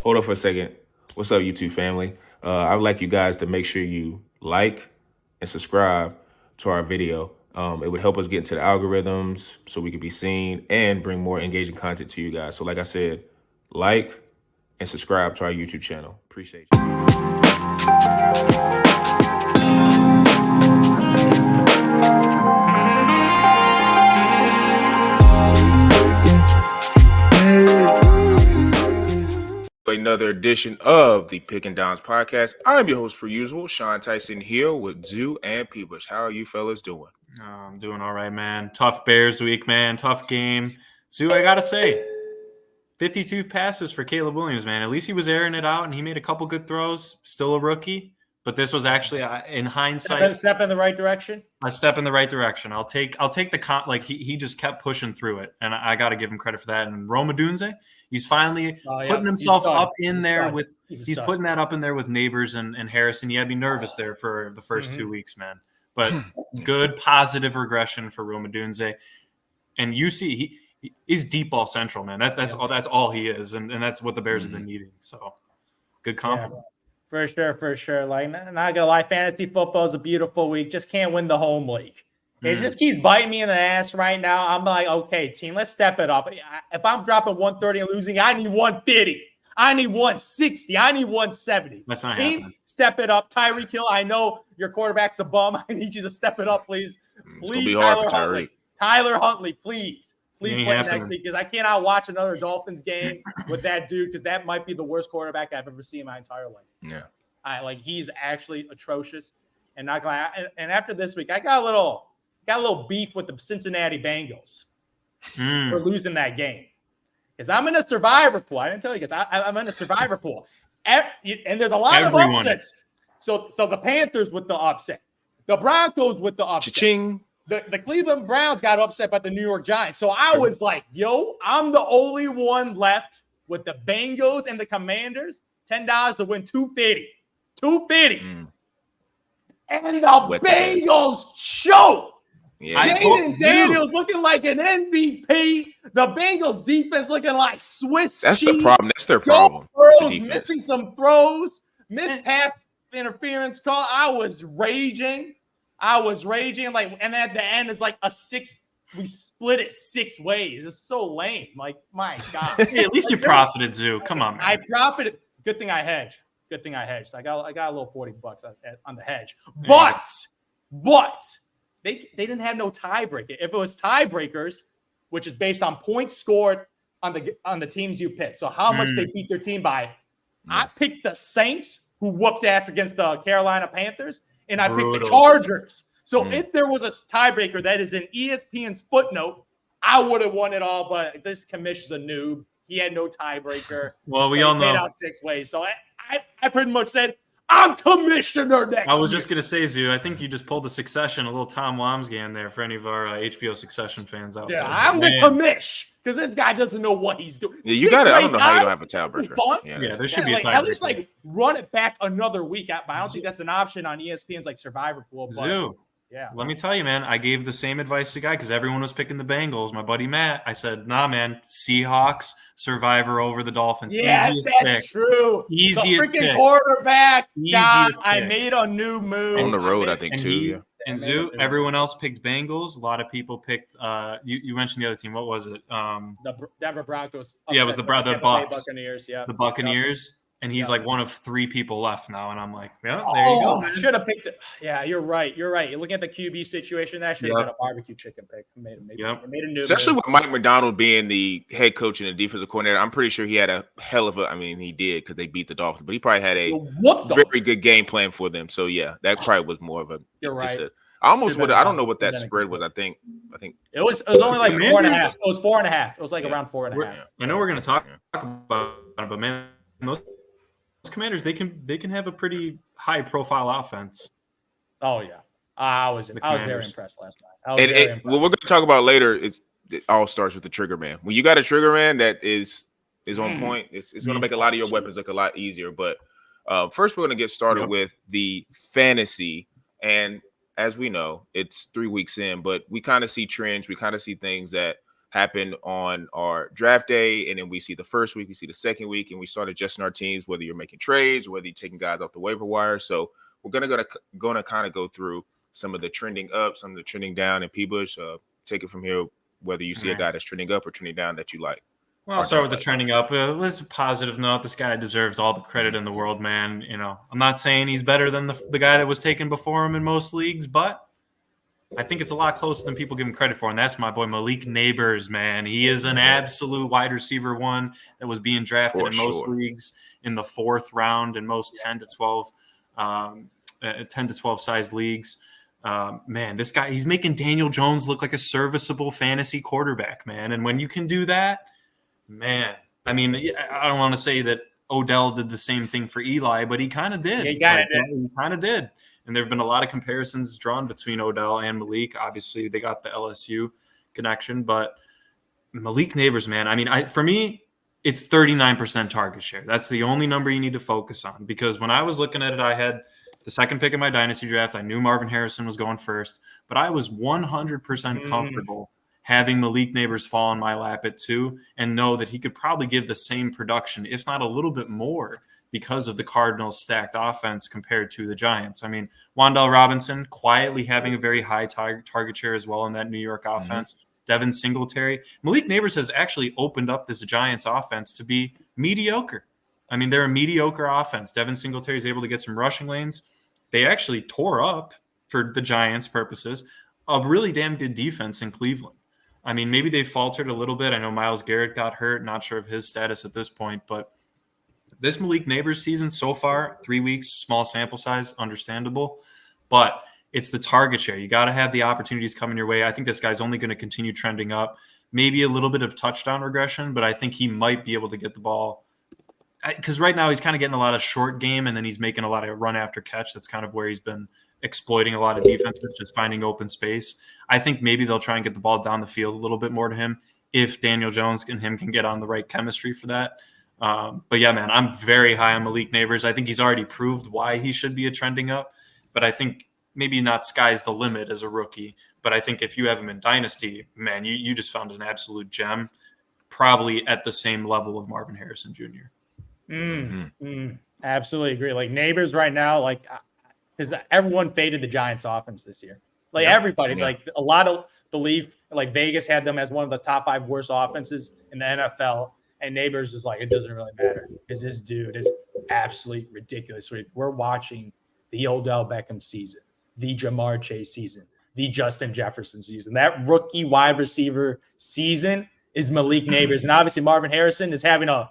Hold on for a second. What's up, YouTube family? I would like you guys to make sure you like and subscribe to our video. It would help us get into the algorithms so we can be seen and bring more engaging content to you guys. So like I said, like and subscribe to our YouTube channel. Appreciate you. Another edition of the Pick and Downs podcast. I'm your host, per usual, Sean Tyson, here with Zhu and Peebush. How are you fellas doing? I'm doing all right, man. Tough Bears week, man. Tough game. Zhu, I gotta say, 52 passes for Caleb Williams, man. At least he was airing it out, and he made a couple good throws. Still a rookie, but this was actually, in hindsight, a step in the right direction. A step in the right direction. I'll take the like he just kept pushing through it, and I got to give him credit for that. And Rome Odunze, he's finally putting himself up in there with he's putting that up in there with Neighbors and Harrison. He had me nervous there for the first 2 weeks, man. But good positive regression for Rome Odunze. And you see he's deep ball central, man. That's all he is, and that's what the Bears have been needing. So good compliment. Yeah. For sure. Like, not gonna lie, fantasy football is a beautiful week. Just can't win the home league. It just keeps biting me in the ass right now. I'm like, okay, team, let's step it up. If I'm dropping 130 and losing, I need 150. I need 160. I need 170. That's not team, happening. step it up. Tyreek Hill, I know your quarterback's a bum. I need you to step it up, please. It's gonna be hard for Tyreek. Tyler Huntley, please play next week, because I cannot watch another Dolphins game with that dude, because that might be the worst quarterback I've ever seen in my entire life. Yeah, he's actually atrocious, and not gonna. And after this week, I got a little beef with the Cincinnati Bengals for losing that game, because I'm in a survivor pool. I didn't tell you guys, I'm in a survivor pool, and there's a lot of upsets. So the Panthers with the upset, the Broncos with the upset. Cha-ching. The Cleveland Browns got upset by the New York Giants. So I was like, yo, I'm the only one left with the Bengals and the Commanders. $10 to win $250. $250. And the Bengals choke. Yeah, Jayden Daniels looking like an MVP. The Bengals defense looking like Swiss That's cheese. the problem. That's their problem. Missing some throws. Missed pass interference call. I was raging. Like, and at the end, it's like we split it 6 ways. It's so lame. Like, my God. Hey, at least you profited, Zoo. Come on, man. I profited. Good thing I hedged. So I got a little $40 on the hedge. But they didn't have no tiebreaker. If it was tiebreakers, which is based on points scored on the teams you pick, so how much they beat their team by, I picked the Saints, who whooped ass against the Carolina Panthers, and I picked the Chargers. So if there was a tiebreaker that is in ESPN's footnote, I would have won it all. But this commission's a noob. He had no tiebreaker. Well, we all know. Made out 6 ways. So I pretty much said, I'm commissioner next year. I was just going to say, Zoo, I think you just pulled the Succession, a little Tom Wamsgans there for any of our HBO Succession fans out there. Yeah, I'm the commish, because this guy doesn't know what he's doing. Yeah, you got it. I don't know how you don't have a tiebreaker. Yeah, there should be a tiebreaker. At least run it back another week. But I don't think that's an option on ESPN's Survivor Pool. But, Zoo. Yeah. Let me tell you, man, I gave the same advice to Guy, because everyone was picking the Bengals. My buddy Matt, I said, nah, man, Seahawks, Survivor over the Dolphins. Yeah, Easiest that's pick. true. Easiest the freaking pick. Quarterback. God, Pick. I made a new move. On the road, I think, too. Yeah. And Zoo, everyone else picked Bengals. A lot of people picked you mentioned the other team. What was it? The Denver Broncos. Yeah, it was the Bucks. Buccaneers, yeah. The Buccaneers. And he's like one of 3 people left now. And I'm like, yeah, there you go. I should have picked it. Yeah, you're right. You're looking at the QB situation, that should have been a barbecue chicken pick. Made a new Especially move. with Mike McDonald being the head coach and the defensive coordinator. I'm pretty sure he had a hell of he did, because they beat the Dolphins, but he probably had a very good game plan for them. So yeah, that probably was more of a. You're right. I almost would. I don't know what that spread was. I think it was only like 4.5. It was 4.5. It was like around 4.5. I know we're going to talk about it, but man, those Commanders, they can have a pretty high profile offense. Oh yeah, I was very impressed last night. What we're going to talk about later is it all starts with the trigger man. When you got a trigger man that is on point, it's going to make a lot of your weapons look a lot easier. But first, we're going to get started with the fantasy. And as we know, it's 3 weeks in, but we kind of see trends. We kind of see things that happen on our draft day, and then we see the first week, we see the second week, and we start adjusting our teams, whether you're making trades, whether you're taking guys off the waiver wire. So we're gonna kind of go through some of the trending up, some of the trending down, and P-Bush, take it from here, whether you see a guy that's trending up or trending down that you like. Well, I'll start with the trending up. It was a positive note. This guy deserves all the credit in the world, man. You know, I'm not saying he's better than the guy that was taken before him in most leagues, but I think it's a lot closer than people give him credit for, and that's my boy Malik Neighbors, man. He is an absolute wide receiver one that was being drafted in most leagues in the 4th round in most 10 to 12 size leagues. Man, this guy, he's making Daniel Jones look like a serviceable fantasy quarterback, man. And when you can do that, man, I mean, I don't want to say that Odell did the same thing for Eli, but he kind of did. He kind of did. And there have been a lot of comparisons drawn between Odell and Malik. Obviously, they got the LSU connection, but Malik Neighbors, man, I mean, for me, it's 39% target share. That's the only number you need to focus on, because when I was looking at it, I had the second pick of my dynasty draft. I knew Marvin Harrison was going first, but I was 100% comfortable having Malik Neighbors fall in my lap at 2 and know that he could probably give the same production, if not a little bit more, because of the Cardinals' stacked offense compared to the Giants. I mean, Wan'Dale Robinson quietly having a very high target share as well in that New York offense. Devin Singletary. Malik Neighbors has actually opened up this Giants offense to be mediocre. I mean, they're a mediocre offense. Devin Singletary is able to get some rushing lanes. They actually tore up, for the Giants' purposes, a really damn good defense in Cleveland. I mean, maybe they faltered a little bit. I know Myles Garrett got hurt. Not sure of his status at this point, but this Malik Neighbors season so far, 3 weeks, small sample size, understandable, but it's the target share. You got to have the opportunities coming your way. I think this guy's only going to continue trending up, maybe a little bit of touchdown regression, but I think he might be able to get the ball, because right now he's kind of getting a lot of short game, and then he's making a lot of run after catch. That's kind of where he's been exploiting a lot of defenses, just finding open space. I think maybe they'll try and get the ball down the field a little bit more to him if Daniel Jones and him can get on the right chemistry for that. But yeah, man, I'm very high on Malik Neighbors. I think he's already proved why he should be a trending up, but I think maybe not sky's the limit as a rookie. But I think if you have him in Dynasty, man, you just found an absolute gem, probably at the same level of Marvin Harrison Jr. Absolutely agree. Like Neighbors right now, like, because everyone faded the Giants offense this year. Like everybody, like a lot of belief, like Vegas had them as one of the top 5 worst offenses in the NFL. And Neighbors is like, it doesn't really matter because this dude is absolutely ridiculous. We're watching the Odell Beckham season, the Jamar Chase season, the Justin Jefferson season. That rookie wide receiver season is Malik Neighbors. And obviously Marvin Harrison is having a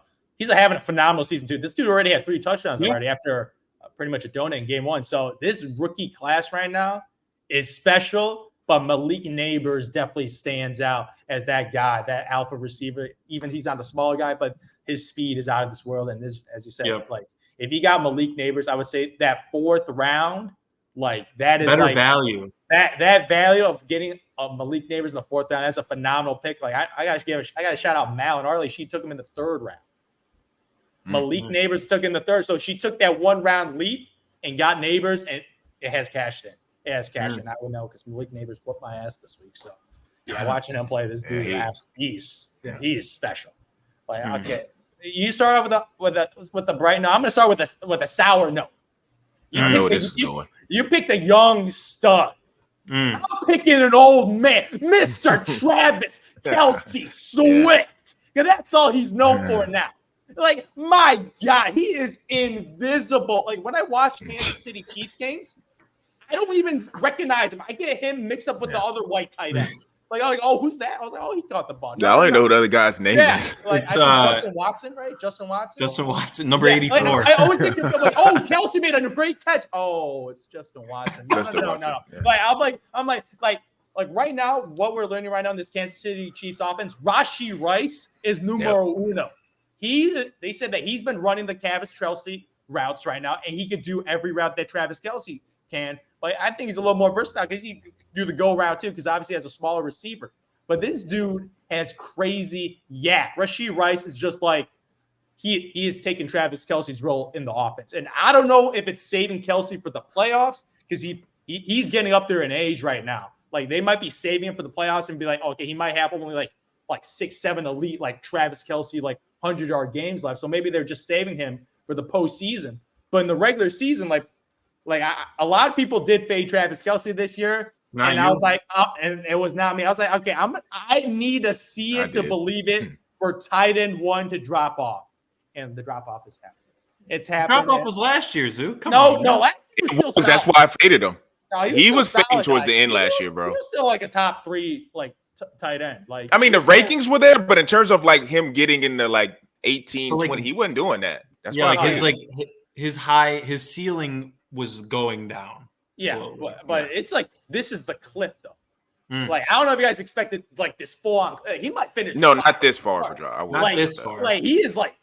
phenomenal season, dude. This dude already had 3 touchdowns already after pretty much a donut in game 1. So this rookie class right now is special. But Malik Neighbors definitely stands out as that guy, that alpha receiver. Even he's not the smaller guy, but his speed is out of this world. And this, as you said, like if you got Malik Neighbors, I would say that 4th round, like that is better like value. That value of getting Malik Neighbors in the 4th round, that's a phenomenal pick. Like I got to shout out Mal and Arlie. She took him in the 3rd round. Malik Neighbors took in the 3rd, so she took that 1 round leap and got Neighbors, and it has cashed in. As cash, and I will know because Malik Neighbors whooped my ass this week. So, yeah, watching him play, this dude, he is special. Like, okay, you start off with the bright note. I'm gonna start with a sour note. I know where this is going. You picked a young stud. I'm picking an old man, Mr. Travis Kelce Swift. Because that's all he's known for now. Like, my God, he is invisible. Like, when I watch Kansas City Chiefs games, I don't even recognize him. I get him mixed up with the other white tight end. Like, I'm like, oh, who's that? I was like, oh, he caught the ball. I don't even know who the other guy's name is. Like, it's Justin Watson, right? Justin Watson, number 84. Like, I always think of like, oh, Kelce made a great catch. Oh, it's Justin Watson. No. Yeah. Like, I'm like right now, what we're learning right now in this Kansas City Chiefs offense, Rashee Rice is numero uno. They said that he's been running the Travis Kelce routes right now, and he could do every route that Travis Kelce can. Like, I think he's a little more versatile because he can do the go route too, because obviously he has a smaller receiver. But this dude has crazy yak. Rashee Rice is just like he is taking Travis Kelce's role in the offense. And I don't know if it's saving Kelce for the playoffs because he's getting up there in age right now. Like, they might be saving him for the playoffs and be like, okay, he might have only like like 6-7 elite, like Travis Kelce, like 100-yard games left. So maybe they're just saving him for the postseason. But in the regular season, a lot of people did fade Travis Kelce this year. Not and you. I was like, and it was not me. I was like, okay, I need to see it to believe it for tight end 1 to drop off. And the drop off is happening. It's happening. Drop off was last year, Zoo. Come on. No, last year was that's why I faded him. No, he was fading towards the end last year, bro. He was still like a top 3 tight end. Like, I mean, the rankings were there, but in terms of like him getting into like 18, 20, he wasn't doing that. That's why his ceiling was going down. Yeah, slowly. but it's like this is the cliff though. Like, I don't know if you guys expected like this full on. He might finish. No, not this far for drop. Not this far. Like, he is like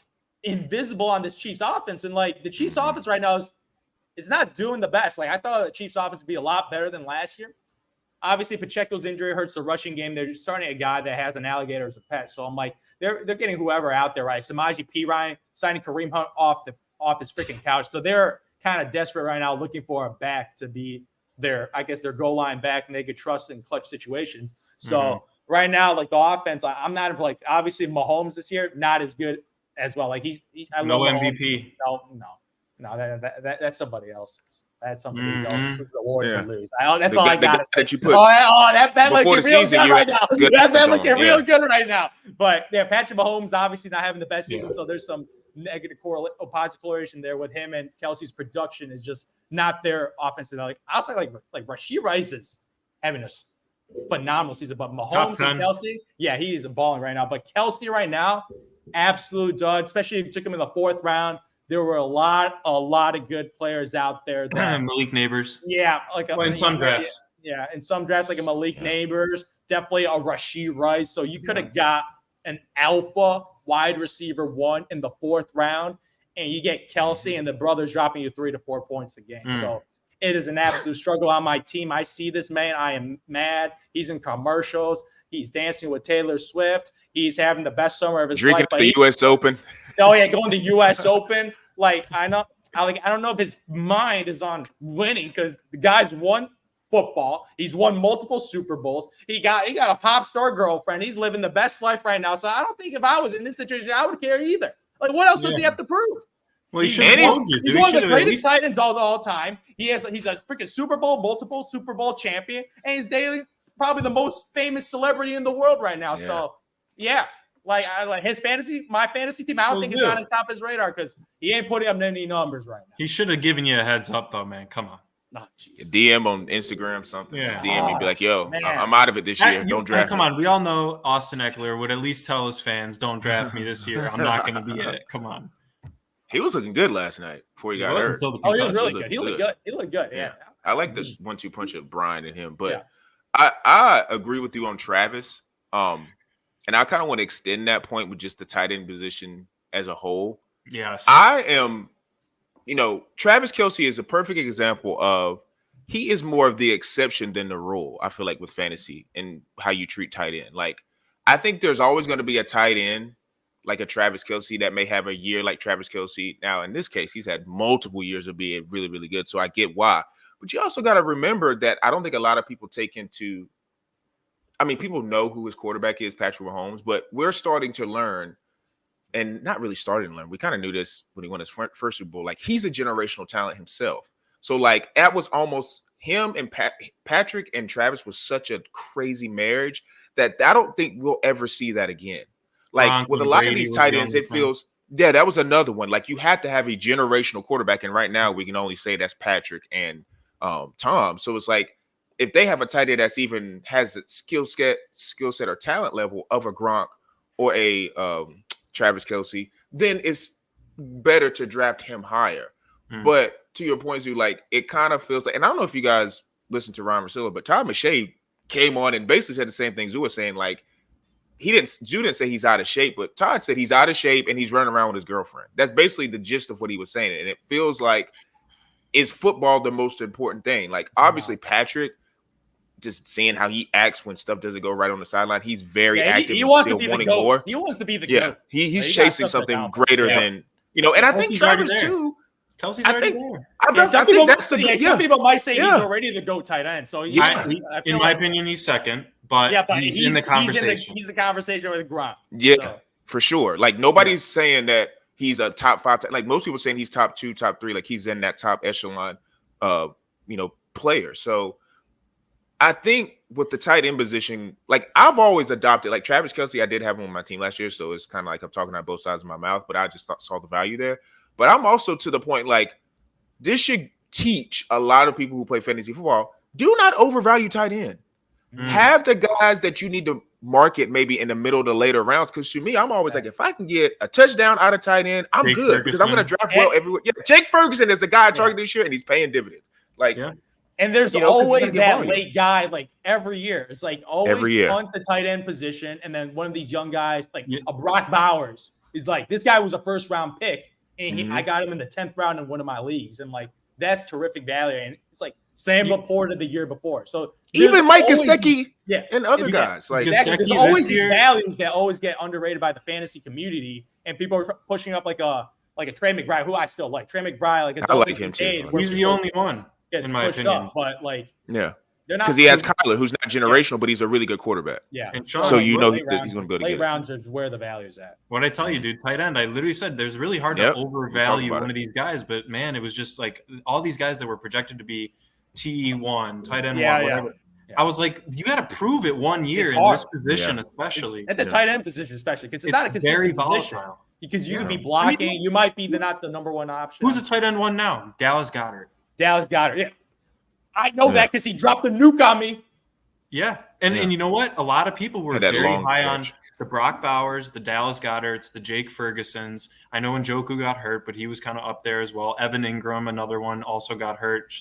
invisible on this Chiefs offense, and like the Chiefs offense right now is not doing the best. Like, I thought the Chiefs offense would be a lot better than last year. Obviously, Pacheco's injury hurts the rushing game. They're starting a guy that has an alligator as a pet. So I'm like, they're getting whoever out there, right? Samaje Perine signing Kareem Hunt off his freaking couch. So they're kind of desperate right now, looking for a back to be their goal line back, and they could trust in clutch situations. So right now, like the offense, I'm not like, obviously Mahomes this year not as good as well. Like I no love MVP. No, that's somebody else's. That's somebody else's award to lose. That's all I got to say. That you put that before looking the real season, good right now. That looking real good right now. But yeah, Patrick Mahomes obviously not having the best season, so there's some negative positive correlation there with him, and Kelce's production is just not their offensive. Like I also like Rashee Rice is having a phenomenal season, but Mahomes and Kelce, yeah, he is balling right now. But Kelce right now, absolute dud, especially if you took him in the 4th round. There were a lot of good players out there. Malik Neighbors. Yeah, in some drafts. Yeah, in some drafts, like a Malik Neighbors, definitely a Rashee Rice. So you could have got an alpha wide receiver 1 in the 4th round, and you get Kelce and the brothers dropping you 3 to 4 points a game. So it is an absolute struggle on my team. I see this man. I am mad. He's in commercials. He's dancing with Taylor Swift. He's having the best summer of his life. Drinking the U.S. Open. Oh yeah, going to U.S. Open. Like I don't know if his mind is on winning, because the guy's won football. He's won multiple Super Bowls. He got a pop star girlfriend. He's living the best life right now. So I don't think if I was in this situation, I would care either. Like, what else does he have to prove? Well, he's one of the greatest tight ends of all time. He's a freaking multiple Super Bowl champion, and he's daily probably the most famous celebrity in the world right now. Yeah. So yeah. Like my fantasy team, I don't think it's on his top of his radar, because he ain't putting up any numbers right now. He should have given you a heads up, though, man. Come on. DM on Instagram, something. Yeah. Just DM me, be like, yo, I'm out of it this year. Don't draft me. Come on. We all know Austin Eckler would at least tell his fans, don't draft me this year. I'm not going to be it. Come on. He was looking good last night before he got hurt. He was really good. He looked good. Yeah. I like the 1-2 punch of Brian and him. But I agree with you on Travis. And I kind of want to extend that point with just the tight end position as a whole. Yes. I am, Travis Kelce is a perfect example of, he is more of the exception than the rule, I feel like, with fantasy and how you treat tight end. Like, I think there's always going to be a tight end like a Travis Kelce that may have a year like Travis Kelce. Now, in this case, he's had multiple years of being really, really good. So I get why. But you also got to remember that I don't think a lot of people take into, people know who his quarterback is, Patrick Mahomes, but we're starting to learn, and not really starting to learn. We kind of knew this when he won his first Super Bowl. Like, he's a generational talent himself. So, like, that was almost him, and Patrick and Travis was such a crazy marriage that I don't think we'll ever see that again. Like, with a lot of these tight ends, it feels, that was another one. Like, you have to have a generational quarterback, and right now we can only say that's Patrick and Tom. So it's like, if they have a tight end that's even has a skill set or talent level of a Gronk or a Travis Kelce, then it's better to draft him higher. But to your point, Zoo, like, it kind of feels like, and I don't know if you guys listen to Ryan Russillo, but Todd McShay came on and basically said the same thing Zoo was saying. Like, Zoo didn't say he's out of shape, but Todd said he's out of shape and he's running around with his girlfriend. That's basically the gist of what he was saying. And it feels like, is football the most important thing? Like, obviously Patrick, just seeing how he acts when stuff doesn't go right on the sideline, he's very active. He wants to be the GOAT. More. He wants to be the GOAT. He's chasing something greater than, and I think Travis too. Kelce's already there. Some people might say he's already the GOAT tight end. So in my opinion, he's second. But he's in the conversation. He's the conversation with Gronk. Yeah, for sure. Like nobody's saying that he's a top 5. Like most people saying he's top 2, top 3. Like he's in that top echelon, player. So I think with the tight end position, like I've always adopted, like Travis Kelce, I did have him on my team last year, so it's kind of like I'm talking out both sides of my mouth. But I just saw the value there. But I'm also to the point like this should teach a lot of people who play fantasy football: do not overvalue tight end. Have the guys that you need to market maybe in the middle to later rounds. Because to me, I'm always like, if I can get a touchdown out of tight end, I'm Jake good Ferguson. Because I'm going to draft well everywhere. Yeah, Jake Ferguson is a guy I targeted this year, and he's paying dividends. Like, and there's always that late guy, like every year. It's like always punt the tight end position, and then one of these young guys, like a Brock Bowers, is like, this guy was a first round pick, and I got him in the 10th round in one of my leagues, and like that's terrific value. And it's like Sam Laporta the year before, so. Even Mike Gesicki and other guys. Like there's always these values that always get underrated by the fantasy community, and people are pushing up like a Trey McBride, who I still like. Trey McBride, like I like him too. He's the only one in my opinion. But like, they're not because he has Kyler, who's not generational, but he's a really good quarterback. Yeah, and Sean, so he's going to be able to get late rounds is where the value is at. What I tell you, dude, tight end. I literally said there's really hard to overvalue one of these guys, but man, it was just like all these guys that were projected to be TE1, tight end 1, whatever. Yeah. I was like, you got to prove it 1 year in this position, especially it's at the tight end position, especially because it's not a consistent position. Because you could be blocking, you might be not the number one option. Who's a tight end 1 now? Dallas Goedert. Yeah, I know that because he dropped the nuke on me. Yeah, and you know what? A lot of people were very high on the Brock Bowers, the Dallas Goederts, the Jake Fergusons. I know Njoku got hurt, but he was kind of up there as well. Evan Ingram, another one, also got hurt.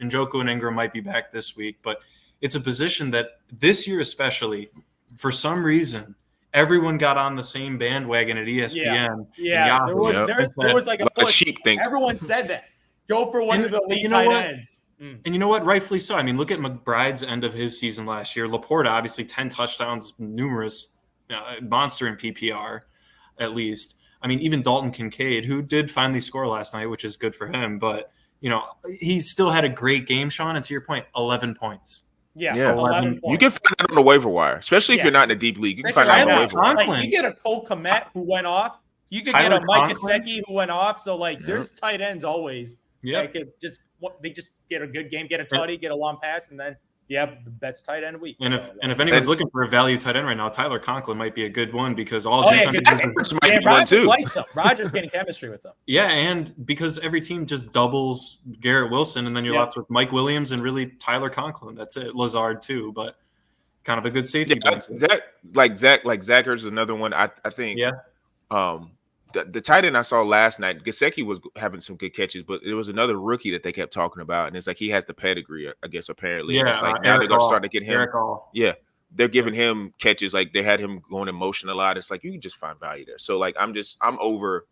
Njoku and Ingram might be back this week, but it's a position that this year especially, for some reason, everyone got on the same bandwagon at ESPN. Yeah. There was like a sheep thing. Everyone said that. Go for one of the elite tight ends. And you know what? Rightfully so. I mean, look at McBride's end of his season last year. Laporta, obviously 10 touchdowns, numerous monster in PPR, at least. I mean, even Dalton Kincaid, who did finally score last night, which is good for him. But, he still had a great game, Sean. And to your point, 11 points. Yeah. 11 points. You can find that on the waiver wire, especially if you're not in a deep league. You can find that on the waiver wire. Like, you get a Cole Kmet who went off. You could get a Mike Gesicki who went off. So, there's tight ends always. Yeah. They just get a good game, get a tutty, get a long pass, and then you have the best tight end week. And if anyone's looking for a value tight end right now, Tyler Conklin might be a good one because all defensive might be one too. Rogers getting chemistry with them. Yeah, and because every team just doubles Garrett Wilson, and then you're left with Mike Williams and really Tyler Conklin. That's it. Lazard too, but kind of a good safety. Yeah, Zach Ertz is another one. I think. Yeah. The tight end I saw last night, Gesicki was having some good catches, but there was another rookie that they kept talking about, and it's like he has the pedigree, I guess, apparently. Yeah, it's like now they're going to start to get him. Yeah, they're giving him catches. Like they had him going in motion a lot. It's like you can just find value there. So like I'm over,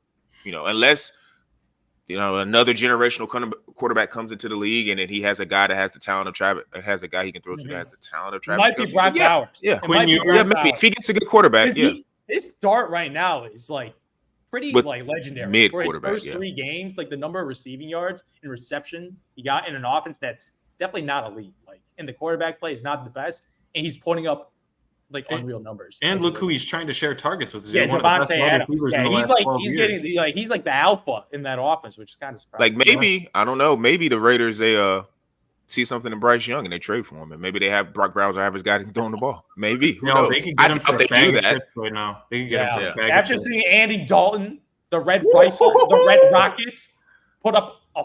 unless another generational quarterback comes into the league and then he has a guy that has the talent of Travis, has a guy he can throw to that has the talent of Travis. Might be Brock Bowers. Yeah, maybe if he gets a good quarterback. His start right now is like pretty legendary for his first 3 games. Like the number of receiving yards and reception he got in an offense that's definitely not elite. Like, and the quarterback play is not the best, and he's putting up unreal numbers. And look who he's trying to share targets with. Devontae Adams. Yeah, he's like the alpha in that offense, which is kind of surprising. Like maybe I don't know. Maybe the Raiders see something in Bryce Young and they trade for him, and maybe they have Brock Bowers average guy throwing the ball. Maybe who knows? They can get him for a bag of chips right now. They can get him for a bag of chips. After seeing Andy Dalton, the Red Red Rockets, put up a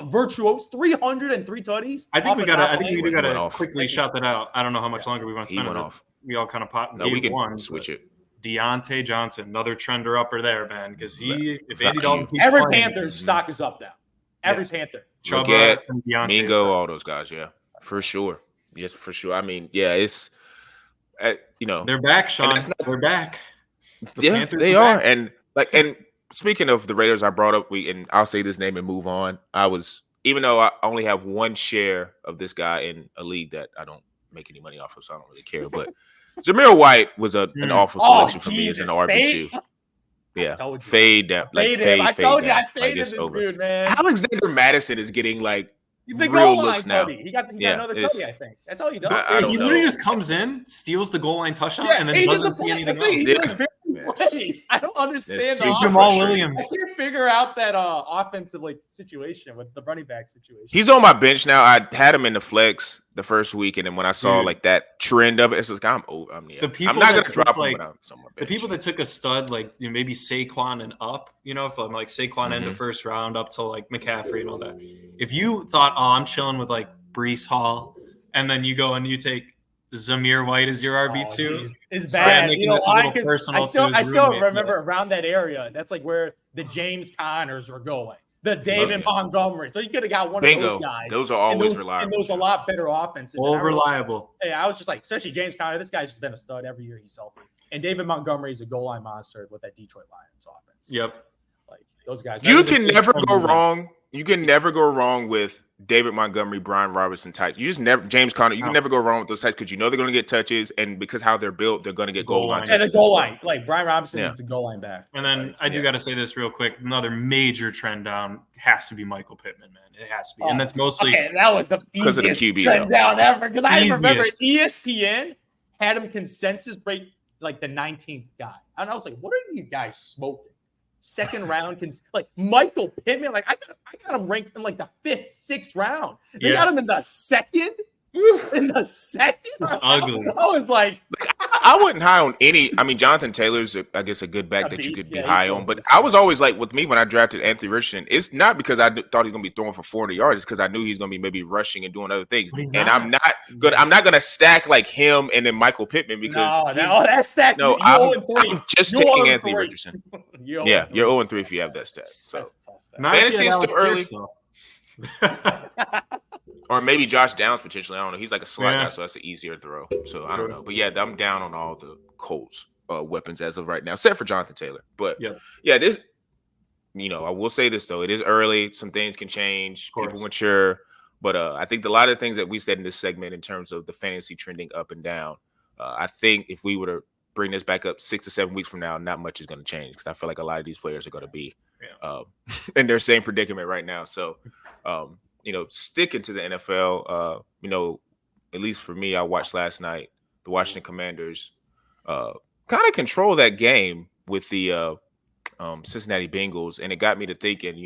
virtuose 303 tutties. I think we gotta quickly shout that out. I don't know how much longer we want to spend on this. We all kind of popped. No, we can switch it. Dionte Johnson, another trender upper there, man. Because if Andy Dalton keeps every Panther's stock is up now. Every Panther. Chubba, Mingo, all those guys, for sure. Yes, for sure. I mean, it's they're back, Sean. They're back. They are. And speaking of the Raiders, I brought up and I'll say this name and move on. Even though I only have one share of this guy in a league that I don't make any money off of, so I don't really care. But Zamir White was an awful selection for me as an RB2. Yeah, fade that. Like fade. I told you, I faded this dude, man. Alexander Madison is getting like the real looks now. Buddy. He got another tutty, I think. That's all he does. He literally just comes in, steals the goal line touchdown, and then doesn't see anything else. I don't understand. Jamal Williams. I can't figure out that offensive situation with the running back situation. He's on my bench now. I had him in the flex the first week, and then when I saw like that trend of it, it's like I'm not gonna drop him. The people that took a stud, like maybe Saquon and up, from like Saquon in the first round up to like McCaffrey and all that. If you thought, I'm chilling with like Breece Hall, and then you go and you take Zamir White as your RB2. It's bad. I still remember around that area. That's like where the James Connors were going. The David Montgomery. So you could have got one of those guys. Those are always reliable. And those are a lot better offenses. All reliable. I was just like, especially James Conner, this guy's just been a stud every year he's healthy. And David Montgomery is a goal line monster with that Detroit Lions offense. Yep. Like those guys. You can never go wrong. You can never go wrong with David Montgomery, Brian Robinson types. You just never James Conner. You can never go wrong with those types because you know they're going to get touches, and because how they're built, they're going to get goal line. And the goal line, like Brian Robinson, is a goal line back. And then I do got to say this real quick. Another major trend down has to be Michael Pittman, man. It has to be, and that's mostly that was the because of the QB trend down ever. Because I remember ESPN had him consensus break like the 19th guy, and I was like, what are these guys smoking? Second round, like Michael Pittman, like I got him ranked in like the 5th, 6th round. They got him in the second. It's ugly. I was like, I wasn't high on any. I mean, Jonathan Taylor's, I guess, a good back that you could be high on. But I was always like, with me when I drafted Anthony Richardson, it's not because I thought he was going to be throwing for 400 yards. It's because I knew he's going to be maybe rushing and doing other things. And I'm not good. I'm not going to stack like him and then Michael Pittman because that's stacked. No, I'm just taking Anthony Richardson. You're 0-3 if you have that stat. So fantasy is still early. Or maybe Josh Downs potentially. I don't know. He's like a slot guy, so that's an easier throw. So I don't know. But yeah, I'm down on all the Colts weapons as of right now, except for Jonathan Taylor. But this, I will say this though. It is early. Some things can change. People mature. But I think a lot of things that we said in this segment in terms of the fantasy trending up and down, I think if we were to bring this back up 6 to 7 weeks from now, not much is going to change because I feel like a lot of these players are going to be in their same predicament right now. So, sticking to the NFL, at least for me, I watched last night the Washington Commanders kind of control that game with the Cincinnati Bengals, and it got me to thinking,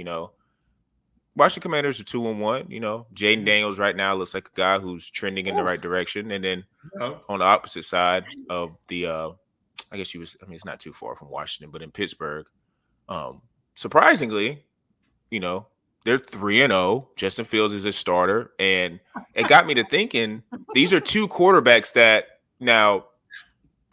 Washington Commanders are 2-1. Jayden Daniels right now looks like a guy who's trending in the right direction, and then on the opposite side of the, I guess it's not too far from Washington, but in Pittsburgh, surprisingly, they're 3-0. Justin Fields is a starter. And it got me to thinking, these are two quarterbacks that now,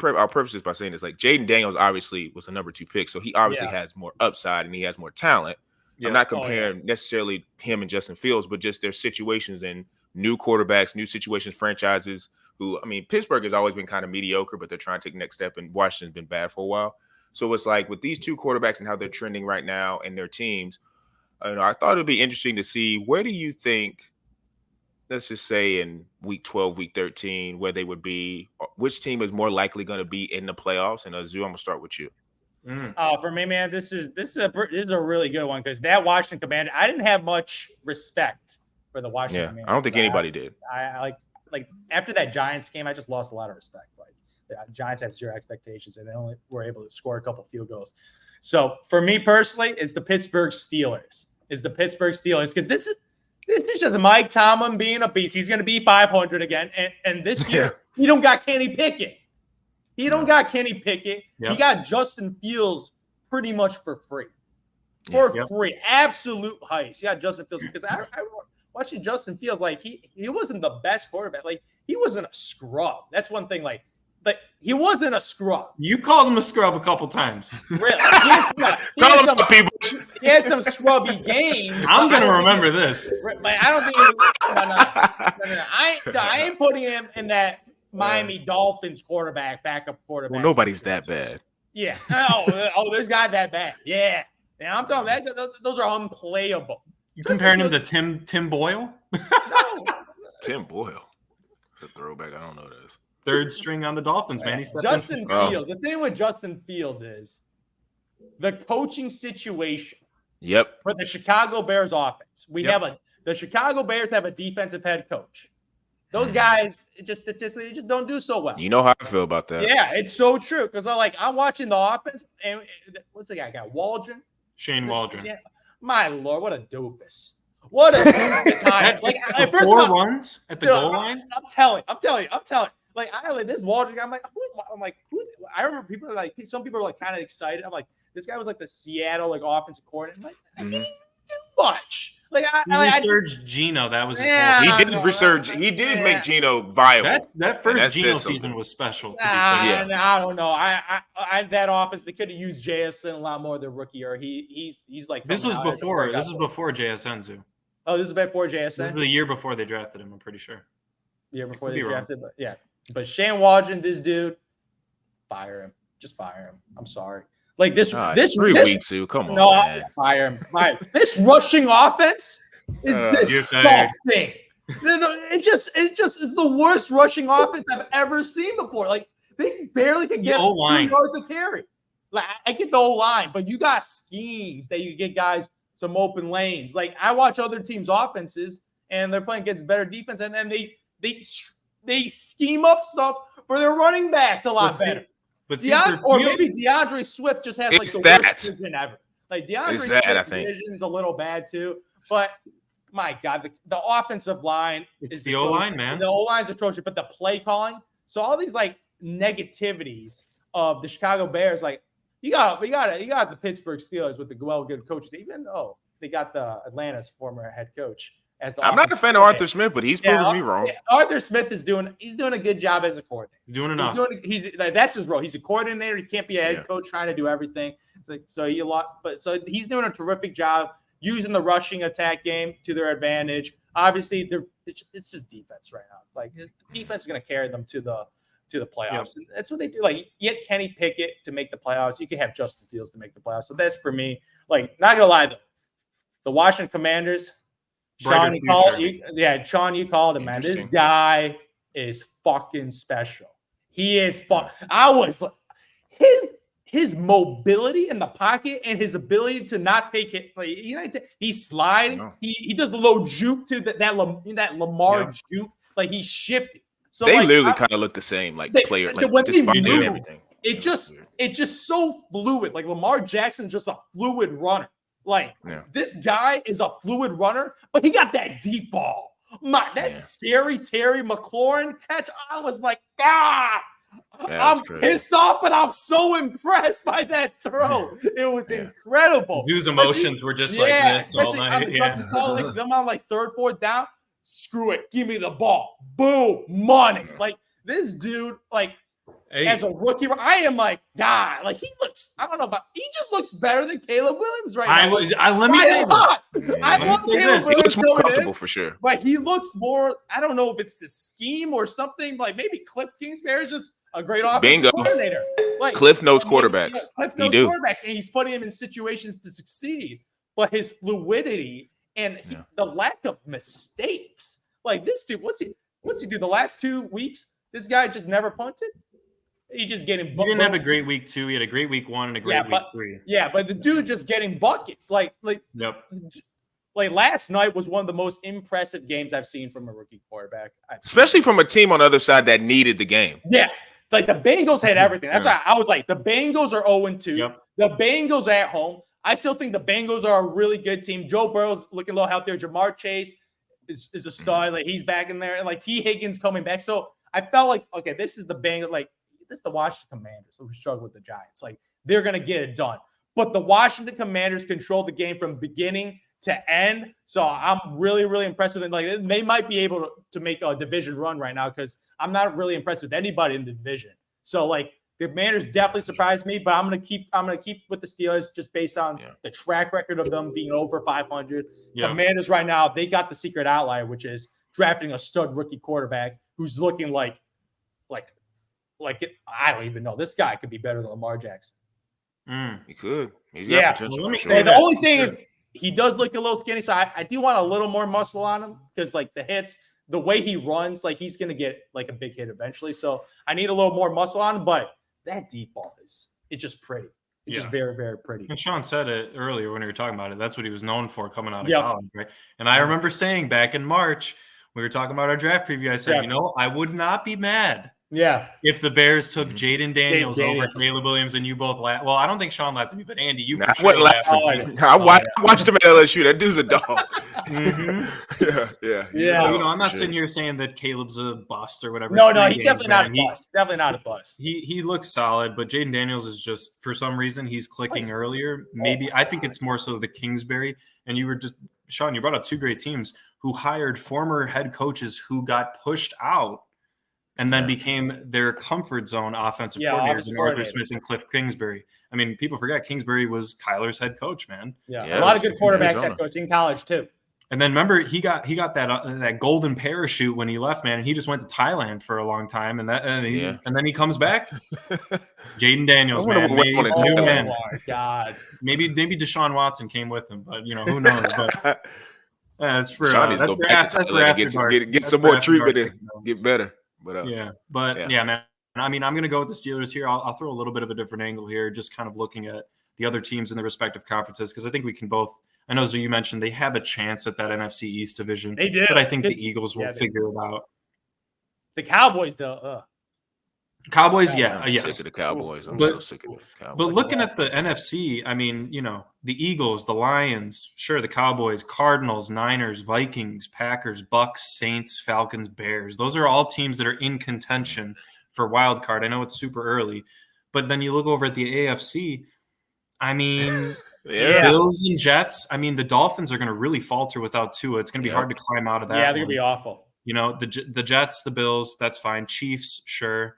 I'll preface this by saying this, like Jayden Daniels obviously was a number 2 pick. So he obviously has more upside and he has more talent. I'm not comparing necessarily him and Justin Fields, but just their situations and new quarterbacks, new situations, franchises who, Pittsburgh has always been kind of mediocre, but they're trying to take the next step, and Washington's been bad for a while. So it's like with these two quarterbacks and how they're trending right now and their teams, I thought it'd be interesting to see where do you think, let's just say in week 12, week 13, where they would be, which team is more likely going to be in the playoffs? And Zhu, I'm going to start with you. For me, man, this is a really good one because that Washington Commander, I didn't have much respect for the Washington Commanders. I don't think anybody did. I like after that Giants game, I just lost a lot of respect. Like the Giants have 0 expectations and they only were able to score a couple field goals. So for me personally, it's the Pittsburgh Steelers. Because this is just Mike Tomlin being a beast. He's going to be 500 again, and this year he don't got Kenny Pickett. He got Justin Fields pretty much for free. Free, absolute heist. You got Justin Fields because I watching Justin Fields, like he wasn't the best quarterback. Like he wasn't a scrub. That's one thing. Like he wasn't a scrub. You called him a scrub a couple times. Really? He had some scrubby games. I'm going to remember this. But I don't think I ain't putting him in that Miami Dolphins backup quarterback. Well, nobody's that bad. Yeah. There's guys that bad. Yeah. I'm telling you, those are unplayable. You comparing him to Tim Boyle? No. Tim Boyle. It's a throwback. I don't know this. Third string on the Dolphins, man. Justin Fields. The thing with Justin Fields is the coaching situation. Yep. For the Chicago Bears offense, the Chicago Bears have a defensive head coach. Those guys just statistically just don't do so well. You know how I feel about that. Yeah, it's so true. Because I'm watching the offense, and what's the guy got? Waldron? Shane Waldron. Yeah. My Lord, what a doofus. What a doofus. Like, 4 runs at the goal line? I'm telling you. Like, this Waldron guy, I'm like, who? I remember people some people were kind of excited. I'm like, this guy was like the Seattle offensive coordinator. I'm like, he didn't do much. Like, he resurged Geno. That was his whole. He did resurge. He did make Geno viable. That first Geno season was special. I don't know. I that offense, they could have used JSN a lot more than rookie. Or he's like this was before JSN Zoo. Oh, this is before JSN. This is the year before they drafted him. I'm pretty sure. The year before they drafted, but yeah. But Shane Waldron, this dude, fire him. Just fire him. I'm sorry. Like this 3 weeks, Sue. Come on. No, man. Fire him. This rushing offense is disgusting. It's the worst rushing offense I've ever seen before. Like, they barely can get 2 yards of carry. Like, I get the O-line, but you got schemes that you get guys some open lanes. Like, I watch other teams' offenses, and they're playing against better defense, and they scheme up stuff for their running backs a lot better. But maybe DeAndre Swift just has the worst vision ever. Like, DeAndre Swift's vision is a little bad too. But my God, the offensive line is the O-line, man. The O-line's atrocious, but the play calling. So all these negativities of the Chicago Bears, you got the Pittsburgh Steelers with the good coaches, even though they got the Atlanta's former head coach. I'm not a fan of Arthur Smith, but he's proven me wrong. Yeah, Arthur Smith is doing a good job as a coordinator. He's doing enough. That's his role. He's a coordinator. He can't be a head coach trying to do everything. So he's doing a terrific job using the rushing attack game to their advantage. Obviously, it's just defense right now. Like, defense is going to carry them to the playoffs. Yep. That's what they do. Like, you get Kenny Pickett to make the playoffs. You can have Justin Fields to make the playoffs. So that's for me. Like, not gonna lie though, the Washington Commanders. Sean, you called him, man. This guy is fucking special. He is I was his mobility in the pocket and his ability to not take it. Like, he's sliding. He does the low juke to that Lamar juke. Like, he's shifting. So they literally kind of look the same, like the player, like when despite they move, everything. It's just so fluid. Like, Lamar Jackson's just a fluid runner. Like, this guy is a fluid runner, but he got that deep ball. Scary Terry McLaurin catch, I was like, I'm pissed off, but I'm so impressed by that throw. It was incredible. Whose emotions were just like this all night. Them on 3rd, 4th down. Screw it. Give me the ball. Boom. Money. Like, this dude, as a rookie, I am like, God, like, he looks, I don't know about, he just looks better than Caleb Williams right now. Let me say this. I love Caleb Williams. He looks more comfortable for sure. But he looks more, I don't know if it's the scheme or something, like maybe Cliff Kingsbury is just a great offensive coordinator. Like, Cliff knows quarterbacks. Cliff knows quarterbacks, and he's putting him in situations to succeed. But his fluidity and the lack of mistakes, like, this dude, what's he do? The last 2 weeks, this guy just never punted. He just getting. He didn't have a great week 2. He had a great week 1 and a great week 3. Yeah, but the dude just getting buckets. Like last night was one of the most impressive games I've seen from a rookie quarterback. Especially from a team on the other side that needed the game. Yeah, like the Bengals had everything. That's why I was like, the Bengals are 0-2. Yep. The Bengals are at home. I still think the Bengals are a really good team. Joe Burrow's looking a little healthier. Jamar Chase is a star. Like, he's back in there, and like T. Higgins coming back. So I felt like, okay, this is the Bengals. Like, this is the Washington Commanders who struggle with the Giants. Like, they're going to get it done. But the Washington Commanders control the game from beginning to end. So I'm really, really impressed with them. Like, they might be able to make a division run right now, because I'm not really impressed with anybody in the division. So, like, the Commanders definitely surprised me, but I'm gonna keep with the Steelers just based on the track record of them being over 500. Commanders right now, they got the secret outlier, which is drafting a stud rookie quarterback who's looking like I don't even know. This guy could be better than Lamar Jackson. He could. He's got potential. Let me say the only thing is he does look a little skinny, so I do want a little more muscle on him, because like the hits, the way he runs, like he's gonna get like a big hit eventually. So I need a little more muscle on him, but that deep ball it's just pretty. It's just very, very pretty. And Sean said it earlier when we were talking about it. That's what he was known for coming out of college, right? And I remember saying back in March, we were talking about our draft preview. I said, I would not be mad. If the Bears took Jayden Daniels over Caleb Williams and you both laughed. Well, I don't think Sean laughed at me, but Andy, you for sure laughed at me. I watched him at LSU. That dude's a dog. Yeah. I'm not sitting here saying that Caleb's a bust or whatever. No, he's definitely not a bust. Definitely not a bust. He looks solid, but Jayden Daniels is just, for some reason, he's clicking earlier. Maybe I think it's more so the Kingsbury. And Sean, you brought up two great teams who hired former head coaches who got pushed out and then became their comfort zone offensive coordinators in Arthur Smith and Cliff Kingsbury. I mean, people forget Kingsbury was Kyler's head coach, man. A lot of good quarterbacks head coach in college too. And then remember, he got that golden parachute when he left, man, and he just went to Thailand for a long time, and then he comes back. Jayden Daniels, man. Oh my God. Maybe Deshaun Watson came with him, but who knows? But that's for get some more treatment and get better. But man. I mean, I'm going to go with the Steelers here. I'll throw a little bit of a different angle here, just kind of looking at the other teams in the respective conferences, because I think we can both. I know, Zhu, you mentioned they have a chance at that NFC East division. They do, but I think the Eagles will figure it out. The Cowboys, though. Cowboys, I'm yes. sick of the Cowboys. So sick of the Cowboys. But looking at the NFC, I mean, the Eagles, the Lions, sure, the Cowboys, Cardinals, Niners, Vikings, Packers, Bucks, Saints, Falcons, Bears. Those are all teams that are in contention for wild card. I know it's super early, but then you look over at the AFC. I mean, Bills and Jets. I mean, the Dolphins are going to really falter without Tua. It's going to be hard to climb out of that. Yeah, they're going to be awful. The Jets, the Bills, that's fine. Chiefs, sure.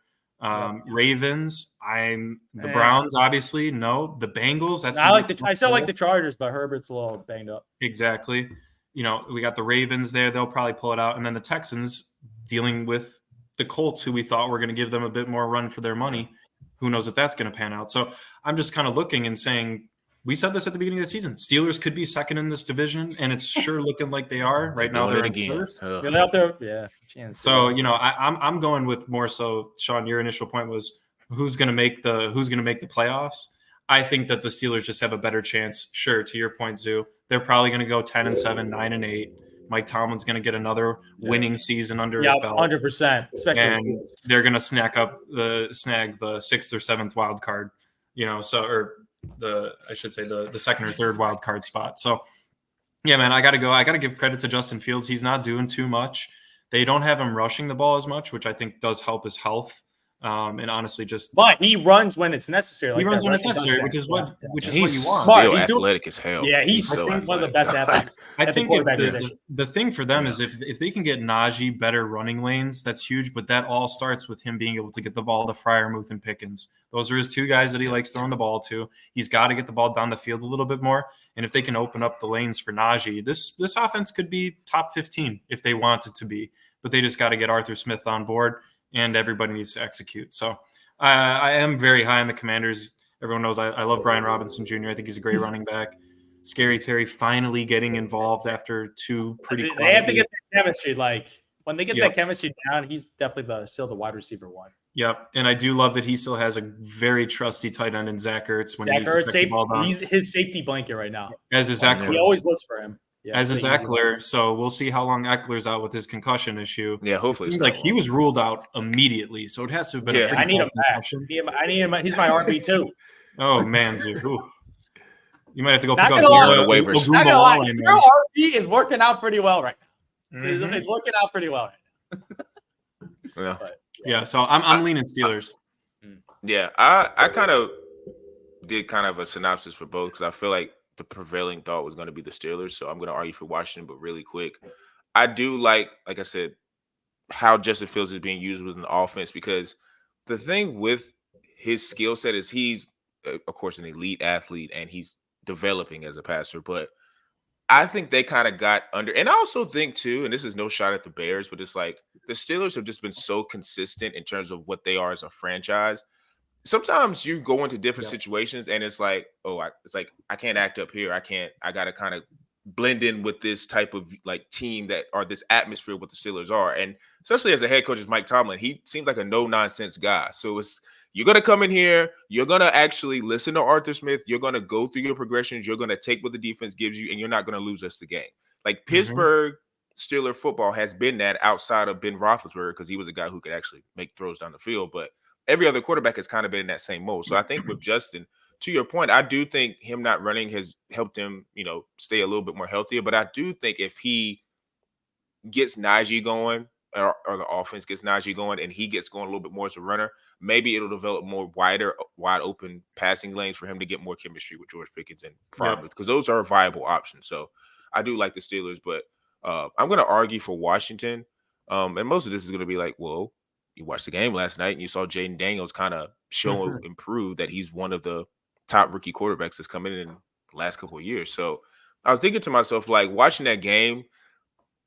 Ravens, the Browns, obviously, no. The Bengals, that's I still like the Chargers, but Herbert's a little banged up. Exactly. We got the Ravens there. They'll probably pull it out. And then the Texans dealing with the Colts, who we thought were going to give them a bit more run for their money. Who knows if that's going to pan out. So I'm just kind of looking and saying, we said this at the beginning of the season. Steelers could be second in this division, and it's sure looking like they are right now. They're in first. They're out there, So I'm going with more so. Sean, your initial point was who's going to make the playoffs. I think that the Steelers just have a better chance. Sure, to your point, Zhu, they're probably going to go 10-7, 9-8. Mike Tomlin's going to get another winning season under his belt. 100%. Especially, and they're going to snag the 6th or 7th wild card. The second or third wild card spot. So, yeah, man, I got to give credit to Justin Fields. He's not doing too much. They don't have him rushing the ball as much, which I think does help his health. And honestly, but he runs when it's necessary. He runs when it's necessary, which is what you want. Still athletic as hell. Yeah, he's one of the best athletes. I think the thing for them is if they can get Najee better running lanes, that's huge. But that all starts with him being able to get the ball to Freiermuth and Pickens. Those are his two guys that he likes throwing the ball to. He's got to get the ball down the field a little bit more. And if they can open up the lanes for Najee, this offense could be top 15 if they want it to be. But they just got to get Arthur Smith on board. And everybody needs to execute. So I am very high on the Commanders. Everyone knows I love Brian Robinson Jr. I think he's a great running back. Scary Terry finally getting involved after two pretty quiet. They have to get that chemistry. Like, when they get that chemistry down, he's definitely still the wide receiver one. Yep. And I do love that he still has a very trusty tight end in Zach Ertz. He's his safety blanket right now. As is Zach. He always looks for him. Yeah, as is Eckler, so we'll see how long Eckler's out with his concussion issue. Yeah, hopefully. He was ruled out immediately, so it has to have been. I need him back. I need him. He's my RB too. Oh man, Zhu. You might have to go pick up the waivers. Not gonna lie, your RB is working out pretty well right now. Mm-hmm. It's working out pretty well right now. So I'm leaning Steelers. Yeah, I kind of did kind of a synopsis for both because I feel like the prevailing thought was going to be the Steelers, so I'm going to argue for Washington, but really quick. I do like I said, how Justin Fields is being used within the offense because the thing with his skill set is he's, of course, an elite athlete and he's developing as a passer, but I think they kind of got under, and I also think too, and this is no shot at the Bears, but it's like the Steelers have just been so consistent in terms of what they are as a franchise. Sometimes you go into different situations and it's like, I can't act up here. I got to kind of blend in with this type of like team or this atmosphere what the Steelers are. And especially as a head coach is Mike Tomlin, he seems like a no nonsense guy. So you're going to come in here, you're going to actually listen to Arthur Smith, you're going to go through your progressions, you're going to take what the defense gives you, and you're not going to lose us the game. Like Pittsburgh Steeler football has been that outside of Ben Roethlisberger, because he was a guy who could actually make throws down the field, but every other quarterback has kind of been in that same mode. So I think with Justin, to your point, I do think him not running has helped him, stay a little bit more healthier. But I do think if he gets Najee going, or the offense gets Najee going, and he gets going a little bit more as a runner, maybe it'll develop more wide open passing lanes for him to get more chemistry with George Pickens and Freiermuth, because those are viable options. So I do like the Steelers, but I'm going to argue for Washington. And most of this is going to be like, well, you watched the game last night and you saw Jayden Daniels kind of show and prove that he's one of the top rookie quarterbacks that's come in the last couple of years. So I was thinking to myself, like, watching that game,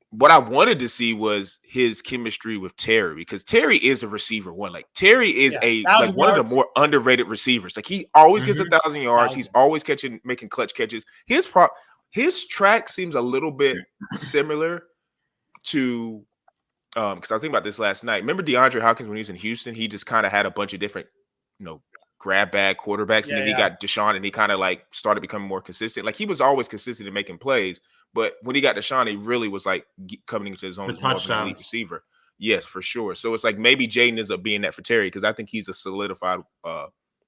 what I wanted to see was his chemistry with Terry, because Terry is a receiver one. Like, Terry is one of the more underrated receivers. Like, he always gets 1,000 yards. He's always making clutch catches. His track seems a little bit similar to because I was thinking about this last night. Remember DeAndre Hopkins when he was in Houston? He just kind of had a bunch of different, grab bag quarterbacks, and then he got Deshaun, and he kind of like started becoming more consistent. Like, he was always consistent in making plays, but when he got Deshaun, he really was like coming into his own as more of an elite receiver. Yes, for sure. So it's like maybe Jayden ends up being that for Terry, because I think he's a solidified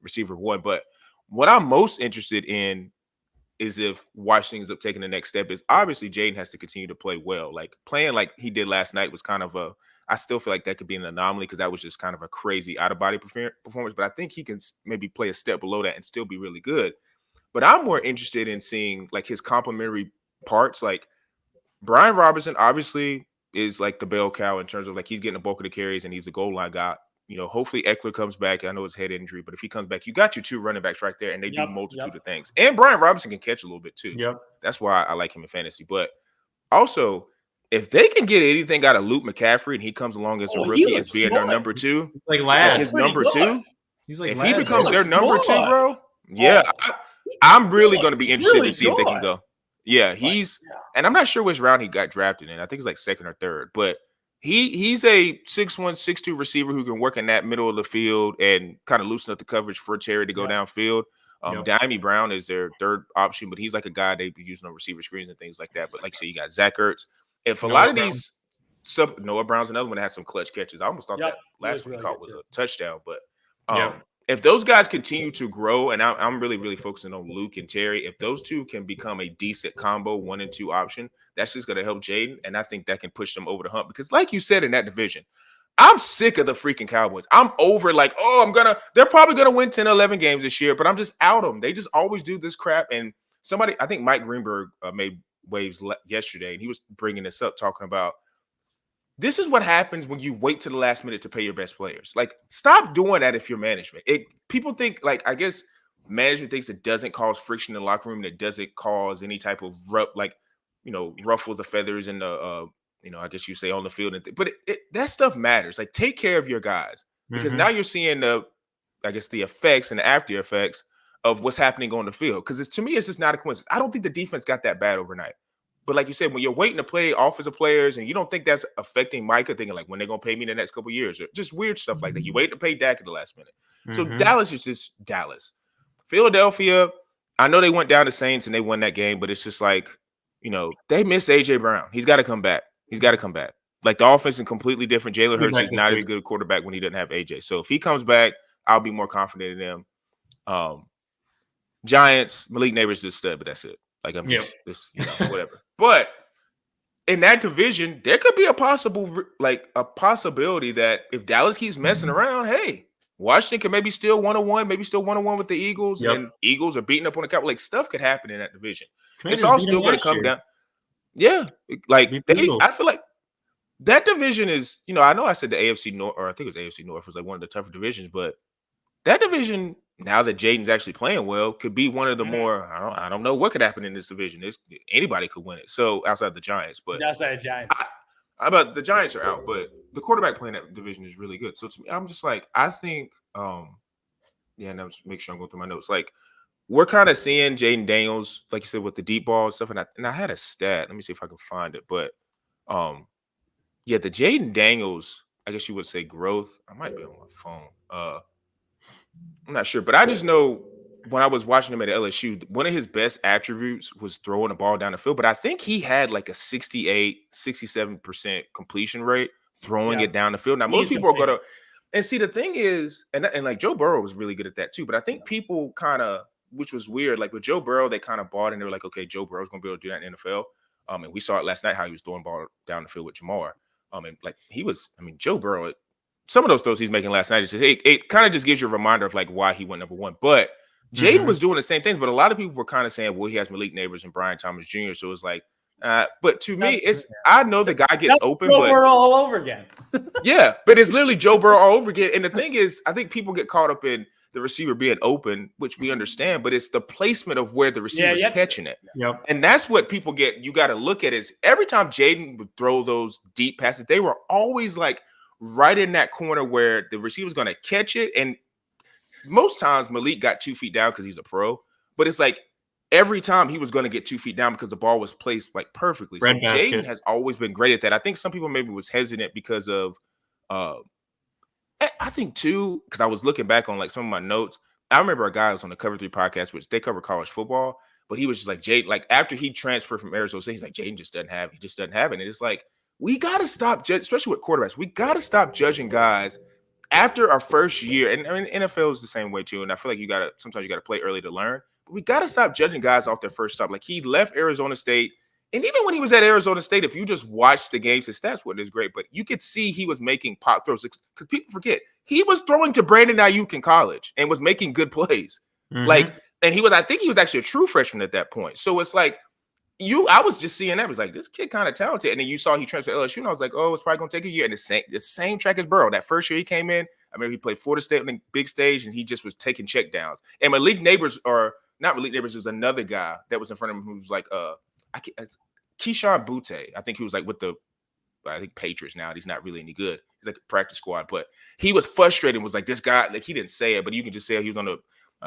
receiver one. But what I'm most interested in is if Washington ends up taking the next step, is obviously Jayden has to continue to play well. Like, playing like he did last night was kind of I still feel like that could be an anomaly, because that was just kind of a crazy out-of-body performance. But I think he can maybe play a step below that and still be really good. But I'm more interested in seeing like his complementary parts. Like, Brian Robinson obviously is like the bell cow in terms of like he's getting the bulk of the carries and he's a goal line guy. Hopefully Eckler comes back. I know it's head injury, but if he comes back, you got your two running backs right there, and they do a multitude of things. And Brian Robinson can catch a little bit too. Yep. That's why I like him in fantasy. But also, if they can get anything out of Luke McCaffrey and he comes along as a rookie as being their number two, like last, his number two, he's like if he becomes their number two, bro, I'm really going to be interested to see if they can go. Yeah, and I'm not sure which round he got drafted in. I think it's like second or third, but he's a 6'1", 6'2" receiver who can work in that middle of the field and kind of loosen up the coverage for Terry to go downfield. Diami Brown is their third option, but he's like a guy they'd be using on receiver screens and things like that. But like you say, you got Zach Ertz. If a lot of these Noah Brown's another one that has some clutch catches. I almost thought that last one he caught was a touchdown. But if those guys continue to grow, and I'm really, really focusing on Luke and Terry, if those two can become a decent combo 1 and 2 option, that's just going to help Jayden. And I think that can push them over the hump, because like you said, in that division, I'm sick of the freaking Cowboys. I'm over like, they're probably going to win 10, 11 games this year, but I'm just out of them. They just always do this crap. And I think Mike Greenberg made waves yesterday, and he was bringing this up, talking about, this is what happens when you wait to the last minute to pay your best players. Like, stop doing that if you're management. People think, like, I guess management thinks it doesn't cause friction in the locker room, that doesn't cause any type of ruffle the feathers in the, I guess you say on the field. But that stuff matters. Like, take care of your guys, because now you're seeing the effects and the after effects of what's happening on the field. Because to me, it's just not a coincidence. I don't think the defense got that bad overnight. But like you said, when you're waiting to play offensive players and you don't think that's affecting Micah, thinking like, when they're going to pay me the next couple of years, or just weird stuff like that. You wait to pay Dak at the last minute. So Dallas is just Dallas. Philadelphia, I know they went down to Saints and they won that game, but it's just like, they miss A.J. Brown. He's got to come back. Like, the offense is completely different. Jalen Hurts is not as good a quarterback when he doesn't have A.J. So if he comes back, I'll be more confident in him. Giants, Malik Neighbors is a stud, but that's it. Like, I'm just whatever. But in that division, there could be a possibility that if Dallas keeps messing around, hey, Washington can maybe still 1-1, maybe still 1-1 with the Eagles, and Eagles are beating up on the Cowboys. Like, stuff could happen in that division. It's all still going to come down. Yeah, like I feel like that division is, I know I said the AFC North, or I think it was AFC North, was like one of the tougher divisions, but that division, now that Jayden's actually playing well, could be one of the more, I don't know what could happen in this division. Anybody could win it. So outside the Giants, but outside the Giants, the Giants are out, but the quarterback playing that division is really good. So to me, I'm just like, I think, and I'm just make sure I'm going through my notes. Like, we're kind of seeing Jayden Daniels, like you said, with the deep ball and stuff. And I had a stat. Let me see if I can find it. But the Jayden Daniels, I guess you would say growth. I might be on my phone. I'm not sure, but I just know when I was watching him at LSU, one of his best attributes was throwing the ball down the field. But I think he had like a 68, 67% completion rate throwing it down the field. Now, most people are going to, and see, the thing is, and like Joe Burrow was really good at that too. But I think people kind of, which was weird, like with Joe Burrow, they kind of bought and they were like, okay, Joe Burrow's going to be able to do that in the NFL. And we saw it last night how he was throwing ball down the field with Jamar. And like he was, I mean, Joe Burrow, some of those throws he's making last night, it kind of just gives you a reminder of like why he went number one. But Jayden was doing the same things, but a lot of people were kind of saying, well, he has Malik Neighbors and Brian Thomas Jr. So it's like, but to me, I know the guy gets open, but we're all over again. Yeah, but it's literally Joe Burrow all over again. And the thing is, I think people get caught up in the receiver being open, which we understand, but it's the placement of where the receiver's catching it. Yep. And that's what people get. You got to look at is every time Jayden would throw those deep passes, they were always like right in that corner where the receiver's going to catch it. And most times Malik got 2 feet down because he's a pro, but it's like every time he was going to get 2 feet down because the ball was placed like perfectly. So Jayden has always been great at that. I think some people maybe was hesitant because of I think too, because I was looking back on like some of my notes. I remember a guy was on the Cover 3 podcast, which they cover college football, but he was just like, Jayden, like after he transferred from Arizona State, he's like, Jayden just doesn't have it. And it's like, we got to stop judging, especially with quarterbacks. We got to stop judging guys after our first year. And I mean, NFL is the same way too. And I feel like sometimes you got to play early to learn. But we got to stop judging guys off their first stop. Like he left Arizona State. And even when he was at Arizona State, if you just watch the games, his stats weren't as great, but you could see he was making pop throws because people forget he was throwing to Brandon Aiyuk in college and was making good plays. Like, and I think he was actually a true freshman at that point. So it's like I was just seeing that. I was like, this kid kind of talented. And then you saw he transferred to LSU, and I was like, oh, it's probably going to take a year. And the same track as Burrow. That first year he came in, I remember he played Florida State on the big stage, and he just was taking check downs. And Malik Neighbors, or not Malik Neighbors, is another guy that was in front of him who was like, Keyshawn Butte. I think he was like with the Patriots now. He's not really any good. He's like a practice squad, but he was frustrated. Was like, this guy, like he didn't say it, but you can just say he was on the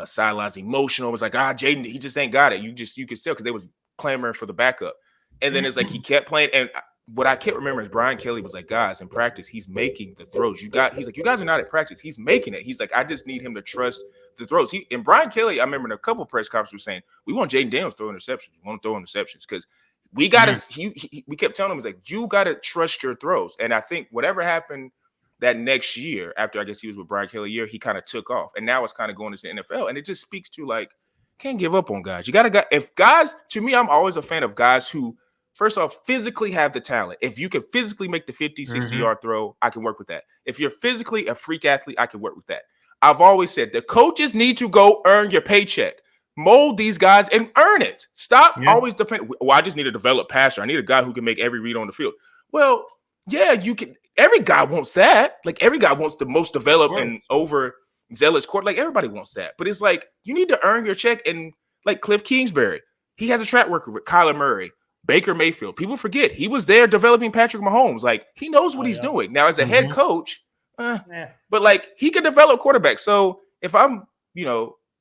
sidelines, emotional. It was like, Jayden, he just ain't got it. You could tell because they was clamoring for the backup. And then it's like he kept playing. And what I can't remember is Brian Kelly was like, guys, in practice, he's making the throws. He's like, you guys are not at practice. He's making it. He's like, I just need him to trust the throws. And Brian Kelly, I remember in a couple press conferences was saying, we want Jayden Daniels throwing interceptions. We want to throw interceptions because we got to. We kept telling him, he's like, you got to trust your throws. And I think whatever happened that next year, after I guess he was with Brian Kelly a year, he kind of took off, and now it's kind of going into the NFL. And it just speaks to like, can't give up on guys. You got to if guys. To me, I'm always a fan of guys who, first off, physically have the talent. If you can physically make the 50, 60-yard throw, I can work with that. If you're physically a freak athlete, I can work with that. I've always said the coaches need to go earn your paycheck. Mold these guys and earn it. Stop always depending. Well, I just need a developed passer. I need a guy who can make every read on the field. Well, yeah, you can. Every guy wants that. Like every guy wants the most developed and overzealous court. Like everybody wants that. But it's like you need to earn your check. And like Cliff Kingsbury, he has a track record with Kyler Murray, Baker Mayfield. People forget he was there developing Patrick Mahomes. Like he knows what he's doing now as a head coach. But like he can develop quarterbacks. So if I'm,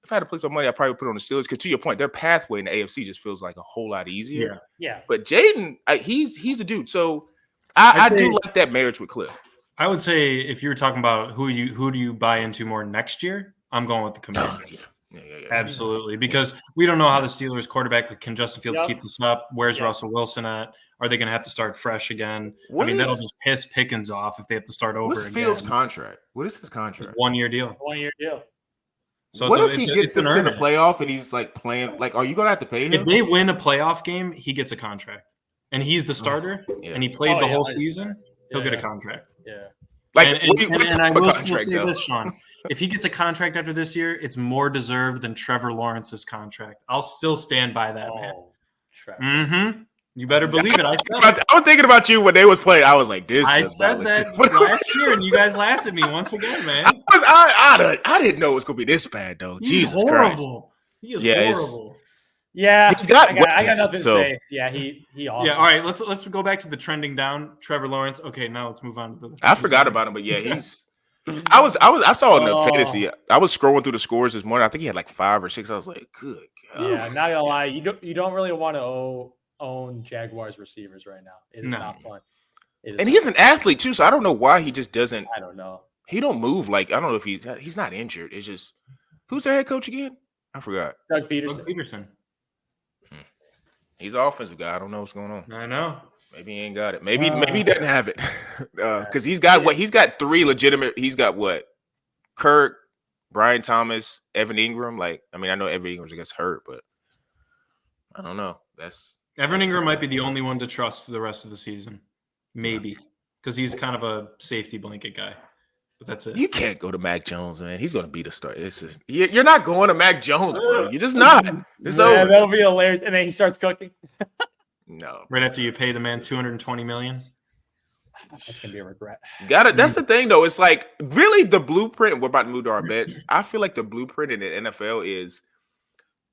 if I had to place my money, I'd probably put it on the Steelers because to your point, their pathway in the AFC just feels like a whole lot easier. Yeah. But Jayden, he's a dude. So I do like that marriage with Cliff. I would say if you were talking about who do you buy into more next year, I'm going with the Commanders. Yeah. Absolutely. Because we don't know how the Steelers quarterback, can Justin Fields keep this up? Where's Russell Wilson at? Are they going to have to start fresh again? That'll just piss Pickens off if they have to start over again. What's Fields' contract? What is his contract? 1 year deal. 1 year deal. So what if he gets them to the playoff and he's like playing? Like, are you gonna have to pay him? If they win a playoff game, he gets a contract, and he's the starter, and he played the whole season. He'll get a contract. Yeah. Like, and I will still say this, Sean. If he gets a contract after this year, it's more deserved than Trevor Lawrence's contract. I'll still stand by that, man. You better believe it. I was thinking about you when they was playing. I was like, this. I said that last year, and you guys laughed at me once again, man. I didn't know it was gonna be this bad, though. He's horrible. He is horrible. Yeah, I got nothing to say. Yeah, he. Awesome. Yeah, all right. Let's go back to the trending down. Trevor Lawrence. Okay, now let's move on. I forgot about him, but yeah, he's. I saw in the fantasy. I was scrolling through the scores this morning. I think he had like 5 or 6. I was like, good God. Yeah, not gonna lie, you don't really want to own Jaguars receivers right now. It is not fun. And he's an athlete too, so I don't know why he just doesn't. I don't know. he don't move like I don't know if he's not injured. It's just who's their head coach again? I forgot. Doug Peterson. Doug Peterson. He's an offensive guy. I don't know what's going on. I know. Maybe he ain't got it. Maybe he doesn't have it. Because he's got what? He's got 3 legitimate. He's got what? Kirk, Brian Thomas, Evan Ingram. Like, I mean, I know Evan Ingram gets hurt, but I don't know. Evan Ingram might be the only one to trust the rest of the season. Maybe. Because he's kind of a safety blanket guy. But that's it. You can't go to Mac Jones, man. He's going to be the star. You're not going to Mac Jones, bro. You're just not. It's over. That'll be hilarious. And then he starts cooking. No. Right after you pay the man $220 million. That's gonna be a regret. That's the thing, though. It's like really the blueprint. We're about to move to our bets. I feel like the blueprint in the NFL is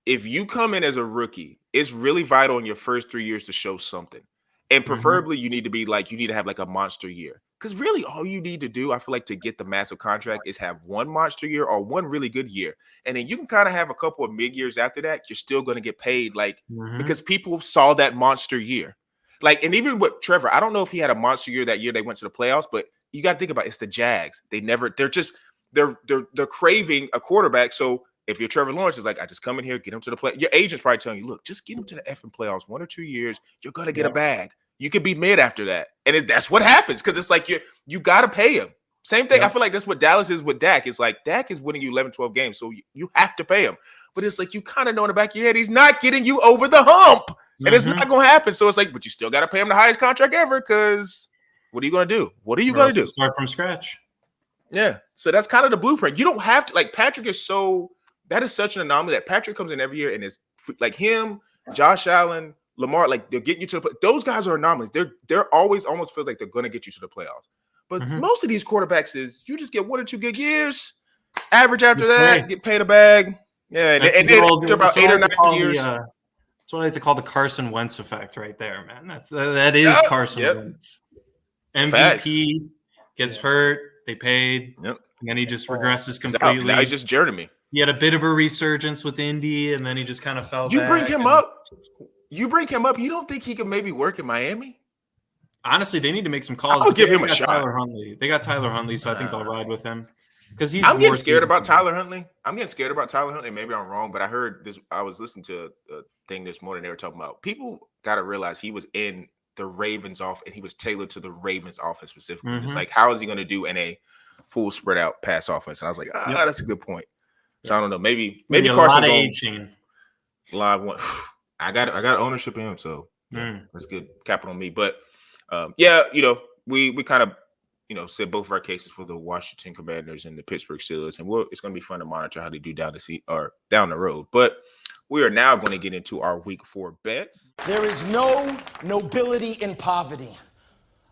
if you come in as a rookie, it's really vital in your first 3 years to show something. And preferably you need to have like a monster year. Because really all you need to do, I feel like, to get the massive contract is have one monster year or one really good year. And then you can kind of have a couple of mid-years after that. You're still going to get paid because people saw that monster year. Like, and even with Trevor, I don't know if he had a monster year that year they went to the playoffs, but you got to think about it. It's the Jags. They're craving a quarterback. So if you're Trevor Lawrence, it's like, I just come in here, get him to the play. Your agent's probably telling you, look, just get him to the effing playoffs 1 or 2 years. You're going to get a bag. You could be mid after that. And that's what happens because it's like you got to pay him. Same thing. I feel like that's what Dallas is with Dak. It's like Dak is winning you 11, 12 games, so you have to pay him. But it's like you kind of know in the back of your head he's not getting you over the hump. And it's not going to happen. So it's like, but you still got to pay him the highest contract ever because what are you going to do? What are you going to do? Start from scratch. Yeah. So that's kind of the blueprint. You don't have to, like, Patrick is that is such an anomaly that Patrick comes in every year and it's like him, Josh Allen, Lamar, like they're getting you to the play. Those guys are anomalies. They're always almost feels like they're going to get you to the playoffs. But most of these quarterbacks is you just get 1 or 2 good years, average after that, get paid a bag. Yeah, and they're about 8 or 9 years. That's what I like to call the Carson Wentz effect right there, man. That is Carson Wentz. MVP gets hurt, they paid, and then he just regresses completely. Now he's just journeyman. He had a bit of a resurgence with Indy, and then he just kind of fell back. You bring him up. You don't think he could maybe work in Miami? Honestly, they need to make some calls. I'll give him a shot. They got Tyler Huntley, so I think they'll ride with him. I'm getting scared about Tyler Huntley. Maybe I'm wrong, but I heard this. I was listening to a thing this morning. They were talking about people got to realize he was in the Ravens off, and he was tailored to the Ravens offense specifically. It's like, how is he going to do in a full spread out pass offense? And I was like, that's a good point. So I don't know. Maybe Carson's on live one. I got ownership in him, so that's good capital on me. But we kind of said both of our cases for the Washington Commanders and the Pittsburgh Steelers, and it's going to be fun to monitor how they do down the road. But we are now going to get into our Week 4 bets. There is no nobility in poverty.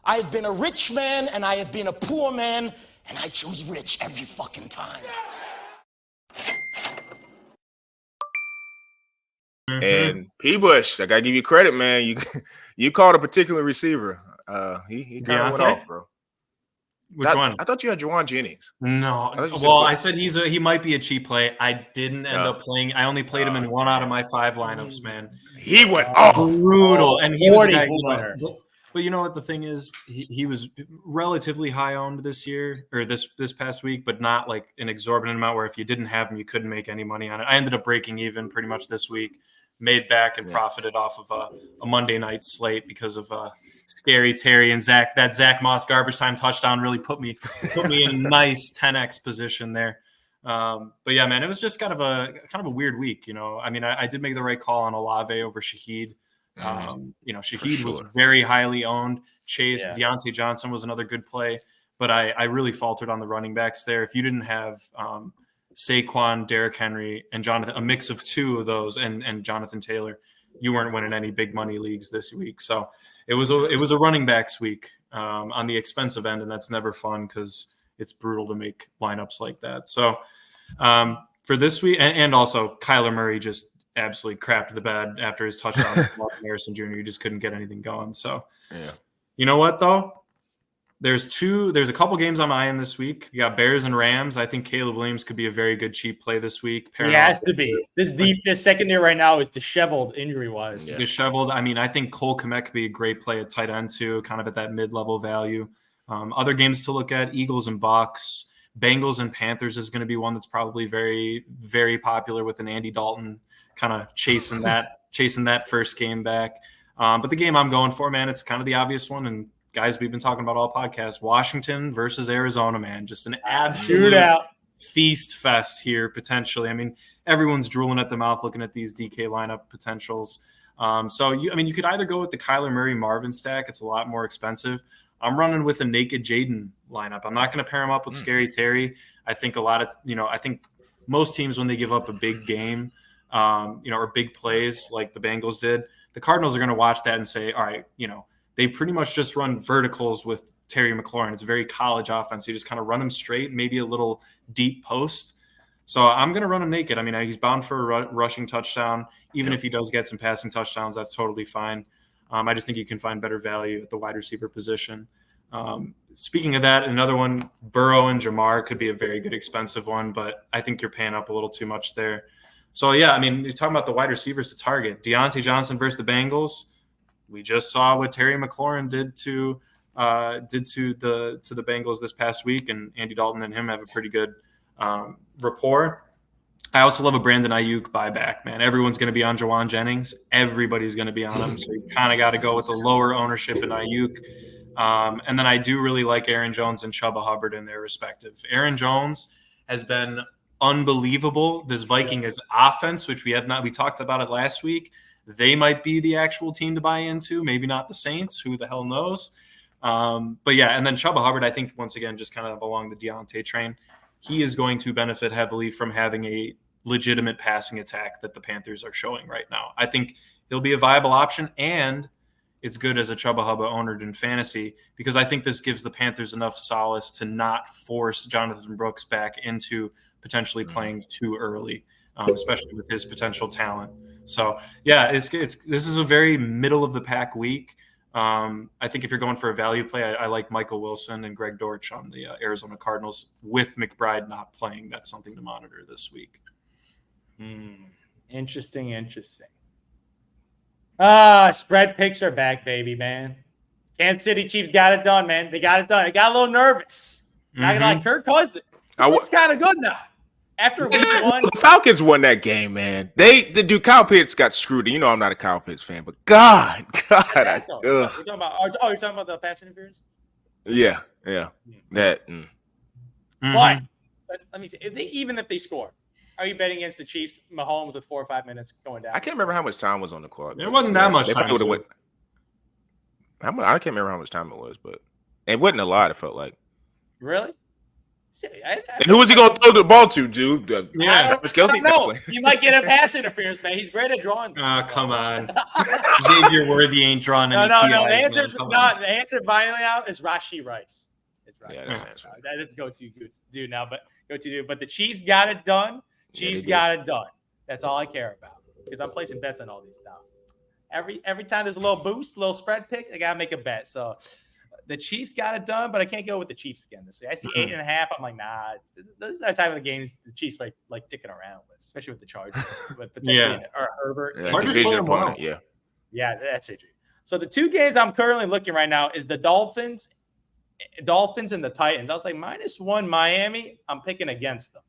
I have been a rich man and I have been a poor man, and I chose rich every fucking time. And P. Bush, I gotta give you credit, man. You called a particular receiver. He kind of went off, bro. Which one? I thought you had Juwan Jennings. No. I said he might be a cheap play. I didn't end up playing. I only played him in 1 out of my 5 lineups, man. He went off. Brutal. And he was the guy. But you know what the thing is? He was relatively high owned this year or this past week, but not like an exorbitant amount where if you didn't have him, you couldn't make any money on it. I ended up breaking even pretty much this week, made back and profited off of a Monday night slate because of Scary Terry and Zach. That Zach Moss garbage time touchdown really put me in a nice 10x position there. But yeah, man, it was just kind of a weird week. I mean, I did make the right call on Olave over Shaheed. Shaheed was very highly owned. Chase, Dionte Johnson was another good play, but I really faltered on the running backs there. If you didn't have Saquon, Derrick Henry, and Jonathan, a mix of 2 of those, and Jonathan Taylor, you weren't winning any big money leagues this week. So it was a running backs week on the expensive end, and that's never fun because it's brutal to make lineups like that. So for this week, and also Kyler Murray just absolutely crapped the bed after his touchdown with Marvin Harrison Jr. You just couldn't get anything going. So, You know what though? There's a couple games I'm eyeing this week. You got Bears and Rams. I think Caleb Williams could be a very good cheap play this week. He has to be. This secondary right now is disheveled injury wise. Yeah. Disheveled. I mean, I think Cole Kmet could be a great play at tight end too, kind of at that mid-level value. Other games to look at: Eagles and Bucks. Bengals and Panthers is going to be one that's probably very, very popular with an Andy Dalton kind of chasing that first game back. But the game I'm going for, man, it's kind of the obvious one. And guys, we've been talking about all podcasts, Washington versus Arizona, man, just an absolute shootout, feast fest here potentially. I mean, everyone's drooling at the mouth looking at these DK lineup potentials. You could either go with the Kyler Murray Marvin stack. It's a lot more expensive. I'm running with a naked Jayden lineup. I'm not going to pair him up with Scary Terry. I think I think most teams, when they give up a big game, or big plays like the Bengals did, the Cardinals are going to watch that and say, all right, they pretty much just run verticals with Terry McLaurin. It's a very college offense. You just kind of run him straight, maybe a little deep post. So I'm going to run him naked. I mean, he's bound for a rushing touchdown. Even if he does get some passing touchdowns, that's totally fine. I just think you can find better value at the wide receiver position. Speaking of that, another one, Burrow and Jamar could be a very good expensive one, but I think you're paying up a little too much there. So, yeah, I mean, you're talking about the wide receivers to target. Dionte Johnson versus the Bengals. We just saw what Terry McLaurin did to the Bengals this past week, and Andy Dalton and him have a pretty good rapport. I also love a Brandon Aiyuk buyback, man. Everyone's going to be on Jawan Jennings. Everybody's going to be on him. So you kind of got to go with the lower ownership in Aiyuk. And then I do really like Aaron Jones and Chubba Hubbard in their respective. Aaron Jones has been unbelievable. This Vikings offense, which we talked about it last week. They might be the actual team to buy into. Maybe not the Saints. Who the hell knows? But yeah, and then Chubba Hubbard, I think, once again, just kind of along the Dionte train, he is going to benefit heavily from having a legitimate passing attack that the Panthers are showing right now. I think he'll be a viable option, and it's good as a Chubba Hubbard owner in fantasy because I think this gives the Panthers enough solace to not force Jonathan Brooks back into potentially playing too early, especially with his potential talent. So, yeah, this is a very middle-of-the-pack week. I think if you're going for a value play, I like Michael Wilson and Greg Dortch on the Arizona Cardinals with McBride not playing. That's something to monitor this week. Interesting. Spread picks are back, baby, man. Kansas City Chiefs got it done, man. They got it done. I got a little nervous. Not gonna lie, Kirk Cousins. It's kind of good now. After week one, the Falcons won that game, man. Kyle Pitts got screwed. You know I'm not a Kyle Pitts fan, but God. You're talking about the pass interference? Yeah. That. But let me see. If they score, are you betting against the Chiefs? Mahomes with 4 or 5 minutes going down. I can't remember how much time was on the clock. It wasn't that much time. I can't remember how much time it was, but it wasn't a lot. It felt like. Really? And who was he going to throw the ball to, Drew? Travis Kelce? No, you might get a pass interference, man. He's great at drawing. Come on. Xavier Worthy ain't drawing any No. The answer finally out is Rashee Rice. It's Rashee. Yeah, that's right. That is go-to dude now, but But the Chiefs got it done. Got it done. That's all I care about because I'm placing bets on all these now. Every time there's a little boost, a little spread pick, I gotta make a bet. So the Chiefs got it done, but I can't go with the Chiefs again this week. I see 8.5. I'm like, nah. This is that time of the game the Chiefs like ticking around with, especially with the Chargers, but potentially or Herbert. Division opponent. Yeah, that's it. So the two games I'm currently looking right now is the Dolphins and the Titans. I was like -1 Miami. I'm picking against them.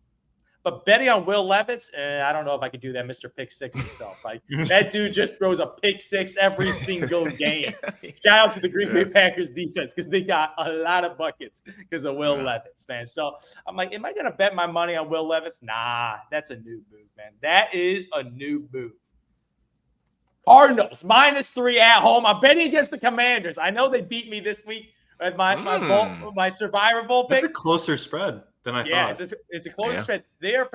But betting on Will Levis, I don't know if I could do that. Mr. Pick Six himself. That dude just throws a pick six every single game. Shout out to the Green Bay Packers defense because they got a lot of buckets because of Will Levis, man. So I'm like, am I going to bet my money on Will Levis? Nah, that's a new move, man. That is a new move. Cardinals, -3 at home. I'm betting against the Commanders. I know they beat me this week with my Survivor Bowl pick. It's a closer spread than I thought. Yeah, it's a closer spread. They are,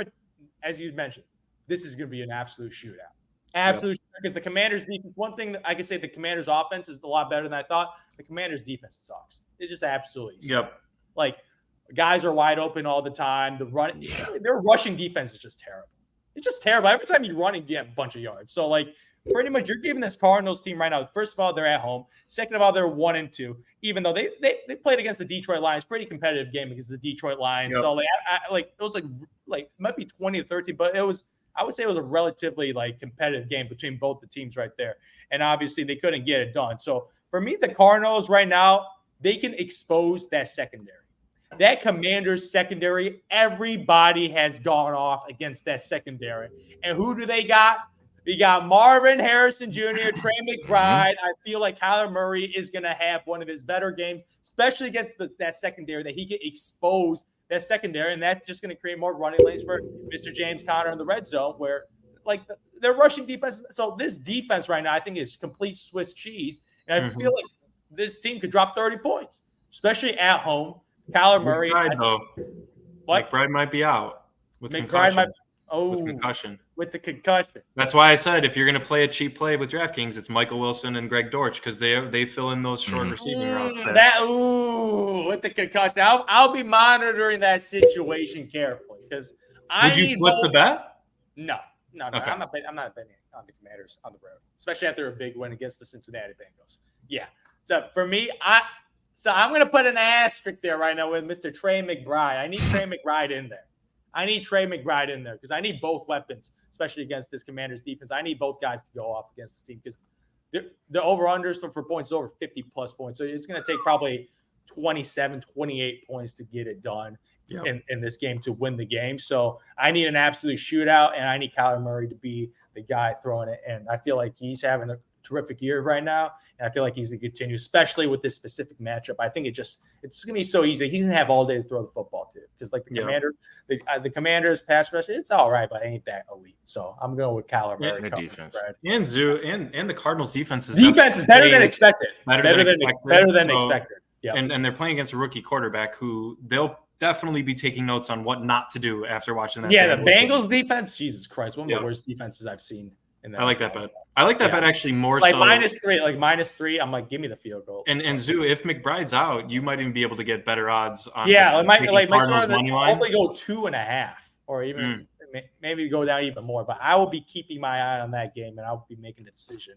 as you mentioned, this is going to be an absolute shootout. Because the Commanders' defense, one thing that I can say, the Commanders' offense is a lot better than I thought. The Commanders' defense sucks. It's just absolutely sucks. Yep. Like, guys are wide open all the time. Their rushing defense is just terrible. It's just terrible. Every time you run, you get a bunch of yards. So, like, pretty much you're giving this Cardinals team right now. First of all, they're at home. Second of all, they're 1-2. Even though they played against the Detroit Lions, pretty competitive game against the Detroit Lions. Yep. So it was like it might be 20-13, but I would say it was a relatively competitive game between both the teams right there. And obviously they couldn't get it done. So for me, the Cardinals right now, they can expose that secondary. That Commanders secondary, everybody has gone off against that secondary. And who do they got? We got Marvin Harrison Jr., Trey McBride. I feel like Kyler Murray is going to have one of his better games, especially against that secondary, that he can expose that secondary, and that's just going to create more running lanes for Mr. James Conner in the red zone, where like their rushing defense. So this defense right now, I think, is complete Swiss cheese, and I feel like this team could drop 30 points, especially at home. Kyler Murray, McBride might be out with concussion. With the concussion. That's why I said if you're going to play a cheap play with DraftKings, it's Michael Wilson and Greg Dortch because they fill in those short receiving routes. With the concussion, I'll be monitoring that situation carefully because Would you flip the bet? No. Okay. I'm not betting on the Commanders on the road, especially after a big win against the Cincinnati Bengals. Yeah. So for me, I'm going to put an asterisk there right now with Mr. Trey McBride. I need Trey McBride in there. Because I need both weapons, especially against this Commanders defense. I need both guys to go off against this team because the over-under for points is over 50-plus points. So it's going to take probably 27, 28 points to get it done in this game to win the game. So I need an absolute shootout, and I need Kyler Murray to be the guy throwing it. And I feel like he's having a terrific year right now, and I feel like he's going to continue, especially with this specific matchup. I think it's going to be so easy. He's going to have all day to throw the football too, because like the Commanders pass rush, it's all right, but it ain't that elite. So I'm going with Kyler Murray. And the defense, and Zhu, and the Cardinals defense is better than expected. Better than expected. Yeah, and they're playing against a rookie quarterback who they'll definitely be taking notes on what not to do after watching that. Yeah, the Bengals defense, Jesus Christ, one of the worst defenses I've seen. I like that bet. I like that bet actually more like so. -3. I'm like, give me the field goal. And Zhu, if McBride's out, you might even be able to get better odds on. Yeah, my Cardinals money line. Hopefully go 2.5, or even maybe go down even more. But I will be keeping my eye on that game, and I'll be making a decision.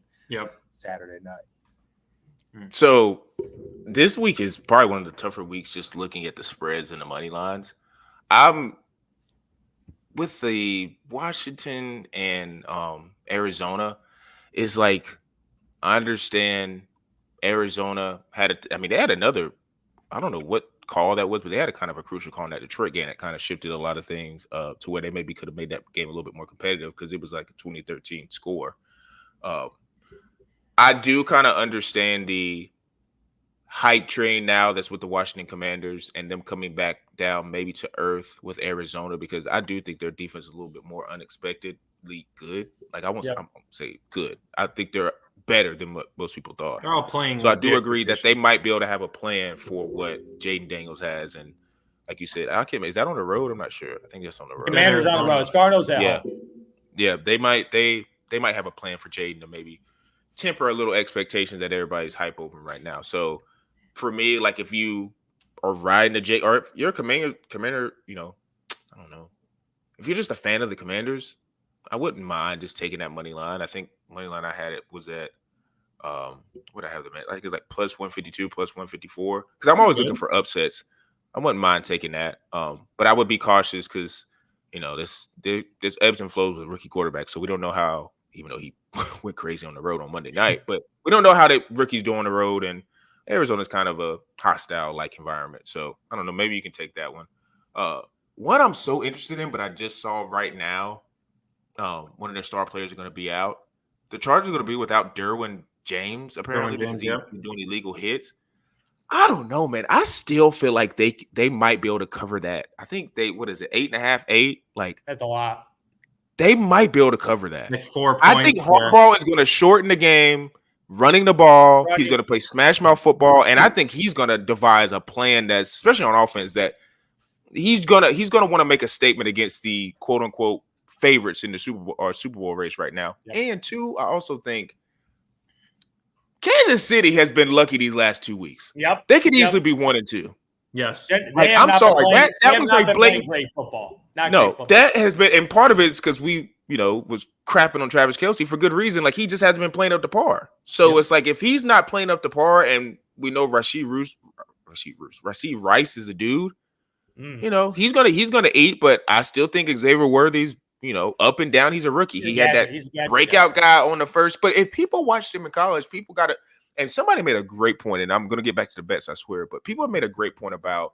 Saturday night. So this week is probably one of the tougher weeks, just looking at the spreads and the money lines. I'm with the Washington and Arizona. Is like, I understand Arizona they had another, I don't know what call that was, but they had a kind of a crucial call in that Detroit game that kind of shifted a lot of things to where they maybe could have made that game a little bit more competitive because it was like a 2013 score. I do kind of understand the hype train now that's with the Washington Commanders and them coming back down maybe to earth with Arizona, because I do think their defense is a little bit more unexpectedly good. Like I won't say good. I think they're better than what most people thought. They're all playing. So I do agree that they might be able to have a plan for what Jayden Daniels has. And like you said, I can't remember, is that on the road? I'm not sure. I think it's on the road. Commanders on the road. Cardinals out. Yeah. They might have a plan for Jayden to maybe temper a little expectations that everybody's hype over right now. So for me, like if you are riding the or if you're a commander, I don't know. If you're just a fan of the Commanders, I wouldn't mind just taking that money line. I think money line I had it was at what I have them at. I think it's like plus 152, plus 154. Because I'm always looking for upsets. I wouldn't mind taking that. But I would be cautious because there's ebbs and flows with rookie quarterbacks. So we don't know how, even though he went crazy on the road on Monday night, but we don't know how the rookies do on the road, and Arizona's kind of a hostile-like environment. So, I don't know. Maybe you can take that one. What I'm so interested in, but I just saw right now, one of their star players are going to be out. The Chargers are going to be without Derwin James, apparently, because he's doing illegal hits. I don't know, man. I still feel like they might be able to cover that. I think 8.5, 8? Like, that's a lot. They might be able to cover that. Like 4 points. I think Harbaugh is going to shorten the game, running the ball. He's going to play smash mouth football, and I think he's going to devise a plan that's, especially on offense, that he's gonna want to make a statement against the quote unquote favorites in the Super Bowl race right now. Yep. And two, I also think Kansas City has been lucky these last 2 weeks. Yep, they could easily be 1-2. Yes, I'm sorry. That was like blatant great football. That has been, and part of it is because we, was crapping on Travis Kelce for good reason. Like he just hasn't been playing up to par. So it's like if he's not playing up to par, and we know Rashee Rice is a dude. He's gonna eat. But I still think Xavier Worthy's, up and down. He's a rookie. He had that breakout guy on the first. But if people watched him in college, people got to. And somebody made a great point, and I'm going to get back to the bets, I swear. But people have made a great point about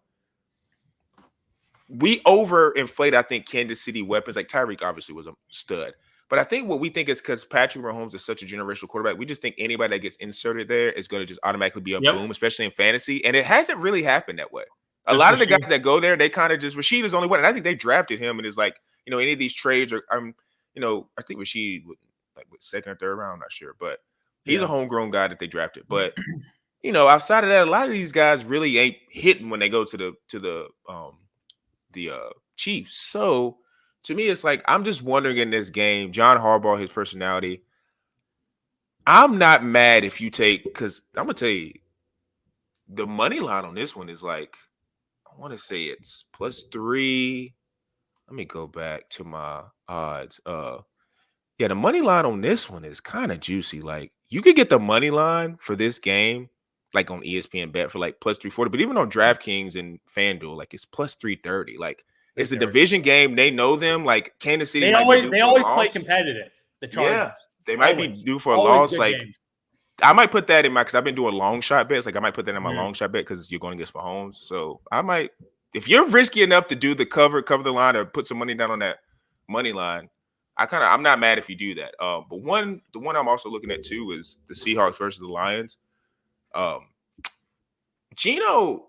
we overinflate, I think, Kansas City weapons. Like Tyreek obviously was a stud. But I think what we think is because Patrick Mahomes is such a generational quarterback, we just think anybody that gets inserted there is going to just automatically be a boom, especially in fantasy. And it hasn't really happened that way. A lot of the guys that go there, they kind of just Rashid is the only one. And I think they drafted him and it's like, any of these trades are I think Rashid with second or third round, I'm not sure. But he's a homegrown guy that they drafted. But outside of that, a lot of these guys really ain't hitting when they go to the Chiefs. So to me, it's like I'm just wondering in this game, John Harbaugh, his personality. I'm not mad if you take, because I'm gonna tell you, the money line on this one is like, I want to say it's +3. Let me go back to my odds. The money line on this one is kind of juicy. Like you could get the money line for this game, like on ESPN Bet for like +340, but even on DraftKings and FanDuel, like it's +330. Like it's a division game. They know them. Like Kansas City, they always play competitive. The Chargers, they might be due for a loss. Like games. I might put that in because I've been doing long shot bets. Like I might put that in my long shot bet because you're going against Mahomes. So I might, if you're risky enough to do the cover the line, or put some money down on that money line, I'm not mad if you do that. But the one I'm also looking at too is the Seahawks versus the Lions. Geno,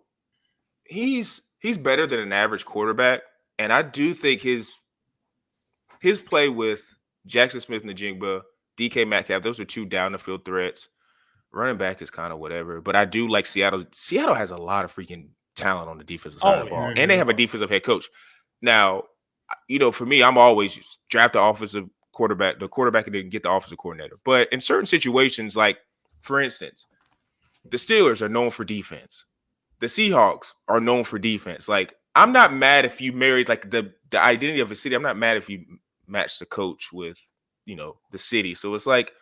he's better than an average quarterback, and I do think his play with Jackson Smith and Njigba, DK Metcalf, those are two down the field threats. Running back is kind of whatever, but I do like Seattle. Seattle has a lot of freaking talent on the defensive side of the ball, and they have a defensive head coach. Now, for me, I'm always draft the offensive quarterback, and then get the offensive coordinator. But in certain situations, like for instance, the Steelers are known for defense. The Seahawks are known for defense. Like I'm not mad if you married like the identity of a city. I'm not mad if you match the coach with the city. So it's like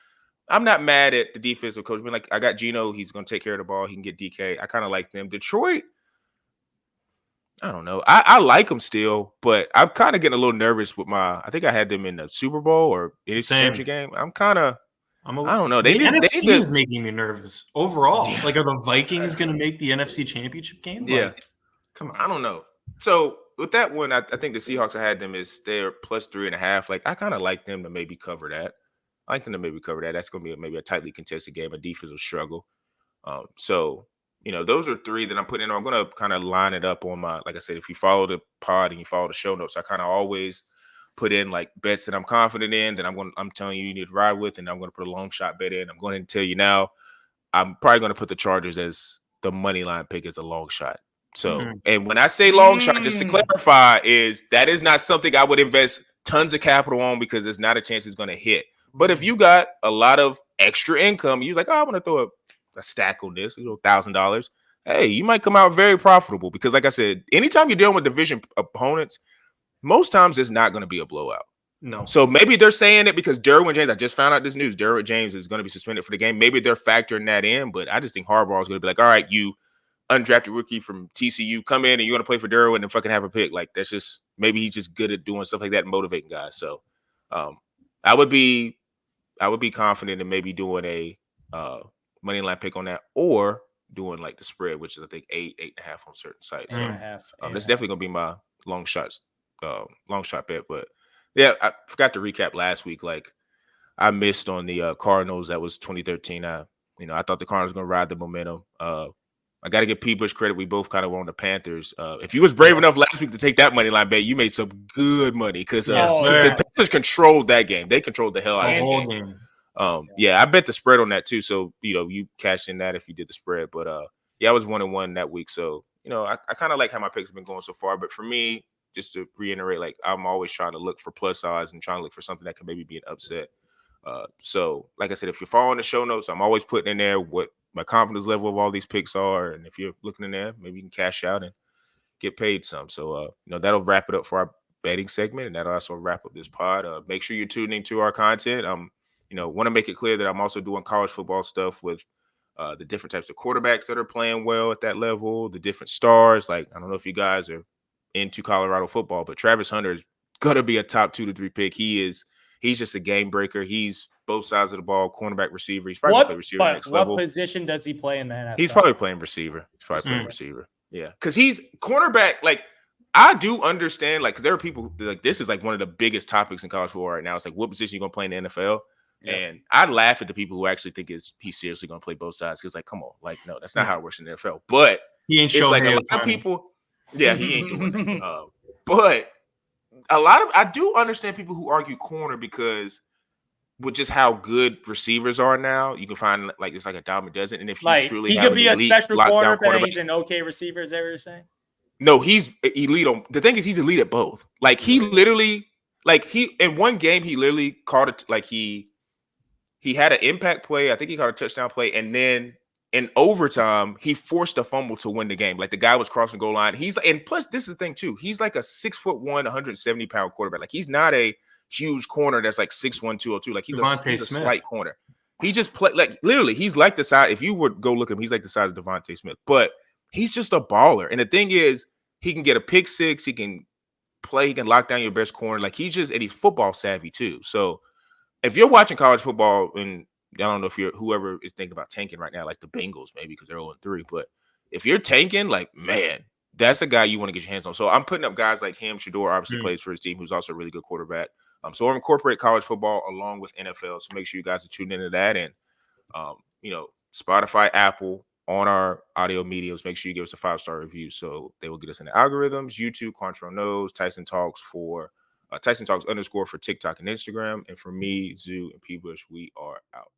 I'm not mad at the defensive coach. Being like, I got Geno, he's going to take care of the ball. He can get DK. I kind of like them. Detroit, I don't know. I like them still, but I'm kind of getting a little nervous with I think I had them in the Super Bowl or any championship game. I don't know. The NFC is making me nervous overall. Yeah. Like, are the Vikings going to make the NFC Championship game? Like, come on. I don't know. So with that one, I think the Seahawks I had them is they're +3.5. Like I kind of like them to maybe cover that. That's going to be maybe a tightly contested game, a defensive struggle. So those are three that I'm putting in. I'm going to kind of line it up on my, like I said, if you follow the pod and you follow the show notes, I kind of always put in like bets that I'm confident in that I'm telling you need to ride with, and I'm going to put a long shot bet in. I'm going to tell you now, I'm probably going to put the Chargers as the money line pick as a long shot. So, and when I say long shot, just to clarify, that is not something I would invest tons of capital on because there's not a chance it's going to hit. But if you got a lot of extra income, you're like, I want to throw a stack on this, $1,000. Hey, you might come out very profitable because, like I said, anytime you're dealing with division opponents, most times it's not going to be a blowout. No. So maybe they're saying it because Derwin James, I just found out this news, Derwin James is going to be suspended for the game. Maybe they're factoring that in, but I just think Harbaugh is going to be like, all right, you undrafted rookie from TCU, come in and you're going to play for Derwin and fucking have a pick. Like, that's just, maybe he's just good at doing stuff like that and motivating guys. So I would be confident in maybe doing a money line pick on that, or doing like the spread, which is I think 8.5 on certain sites. So that's definitely gonna be my long shot bet. But yeah, I forgot to recap last week. Like I missed on the Cardinals. That was 2013. I thought the Cardinals were gonna ride the momentum. I got to give P. Bush credit. We both kind of were on the Panthers. If you was brave enough last week to take that money line bet, you made some good money because the Panthers controlled that game. They controlled the hell out of that game. I bet the spread on that too. So, you cashed in that if you did the spread. But, I was 1-1 that week. So, I kind of like how my picks have been going so far. But for me, just to reiterate, like I'm always trying to look for plus odds and trying to look for something that can maybe be an upset. So, like I said, if you're following the show notes, I'm always putting in there what my confidence level of all these picks are. And if you're looking in there, maybe you can cash out and get paid some. So, that'll wrap it up for our betting segment. And that'll also wrap up this pod. Make sure you're tuning into our content. Want to make it clear that I'm also doing college football stuff with the different types of quarterbacks that are playing well at that level, the different stars. Like, I don't know if you guys are into Colorado football, but Travis Hunter is going to be a top 2 to 3 pick. He's just a game breaker. He's both sides of the ball, cornerback, receiver. He's probably play receiver next level. What position does he play in the NFL? He's probably playing receiver. Yeah, because he's cornerback. Like, I do understand, like, because there are people who, like, this is like one of the biggest topics in college football right now. It's like, what position you gonna play in the NFL? Yep. And I laugh at the people who actually think he's seriously gonna play both sides, because, like, come on, like, no, that's not how it works in the NFL. But he ain't it's like a lot of people, yeah, he ain't doing that. But I do understand people who argue corner, because with just how good receivers are now, you can find, like, it's like a dime a dozen. And if you truly he have could be a elite special corner, but he's quarterback, an okay receiver. Is that what you're saying? No, he's elite on. The thing is, he's elite at both. Like, he literally, like, he in one game, he literally caught it. Like, he had an impact play. I think he caught a touchdown play, and then in overtime, he forced a fumble to win the game. Like, the guy was crossing goal line. And plus, this is the thing too. He's like a 6'1", 170-pound quarterback. Like, he's not a huge corner that's like 6'1", 202. Like, he's a slight corner. He just play, like, literally, he's like the size. If you would go look at him, he's like the size of Devontae Smith. But he's just a baller. And the thing is, he can get a pick six. He can play. He can lock down your best corner. Like, and he's football savvy too. So if you're watching college football, and I don't know if you're whoever is thinking about tanking right now, like the Bengals, maybe because they're 0-3. But if you're tanking, like, man, that's a guy you want to get your hands on. So I'm putting up guys like him. Shador obviously plays for his team, who's also a really good quarterback. So I'm incorporate college football along with NFL. So make sure you guys are tuned into that. And Spotify, Apple, on our audio mediums, make sure you give us a 5-star review so they will get us in the algorithms. YouTube, Quantrell Knows, Tyson Talks _for TikTok and Instagram. And for me, Zoo, and P. Bush, we are out.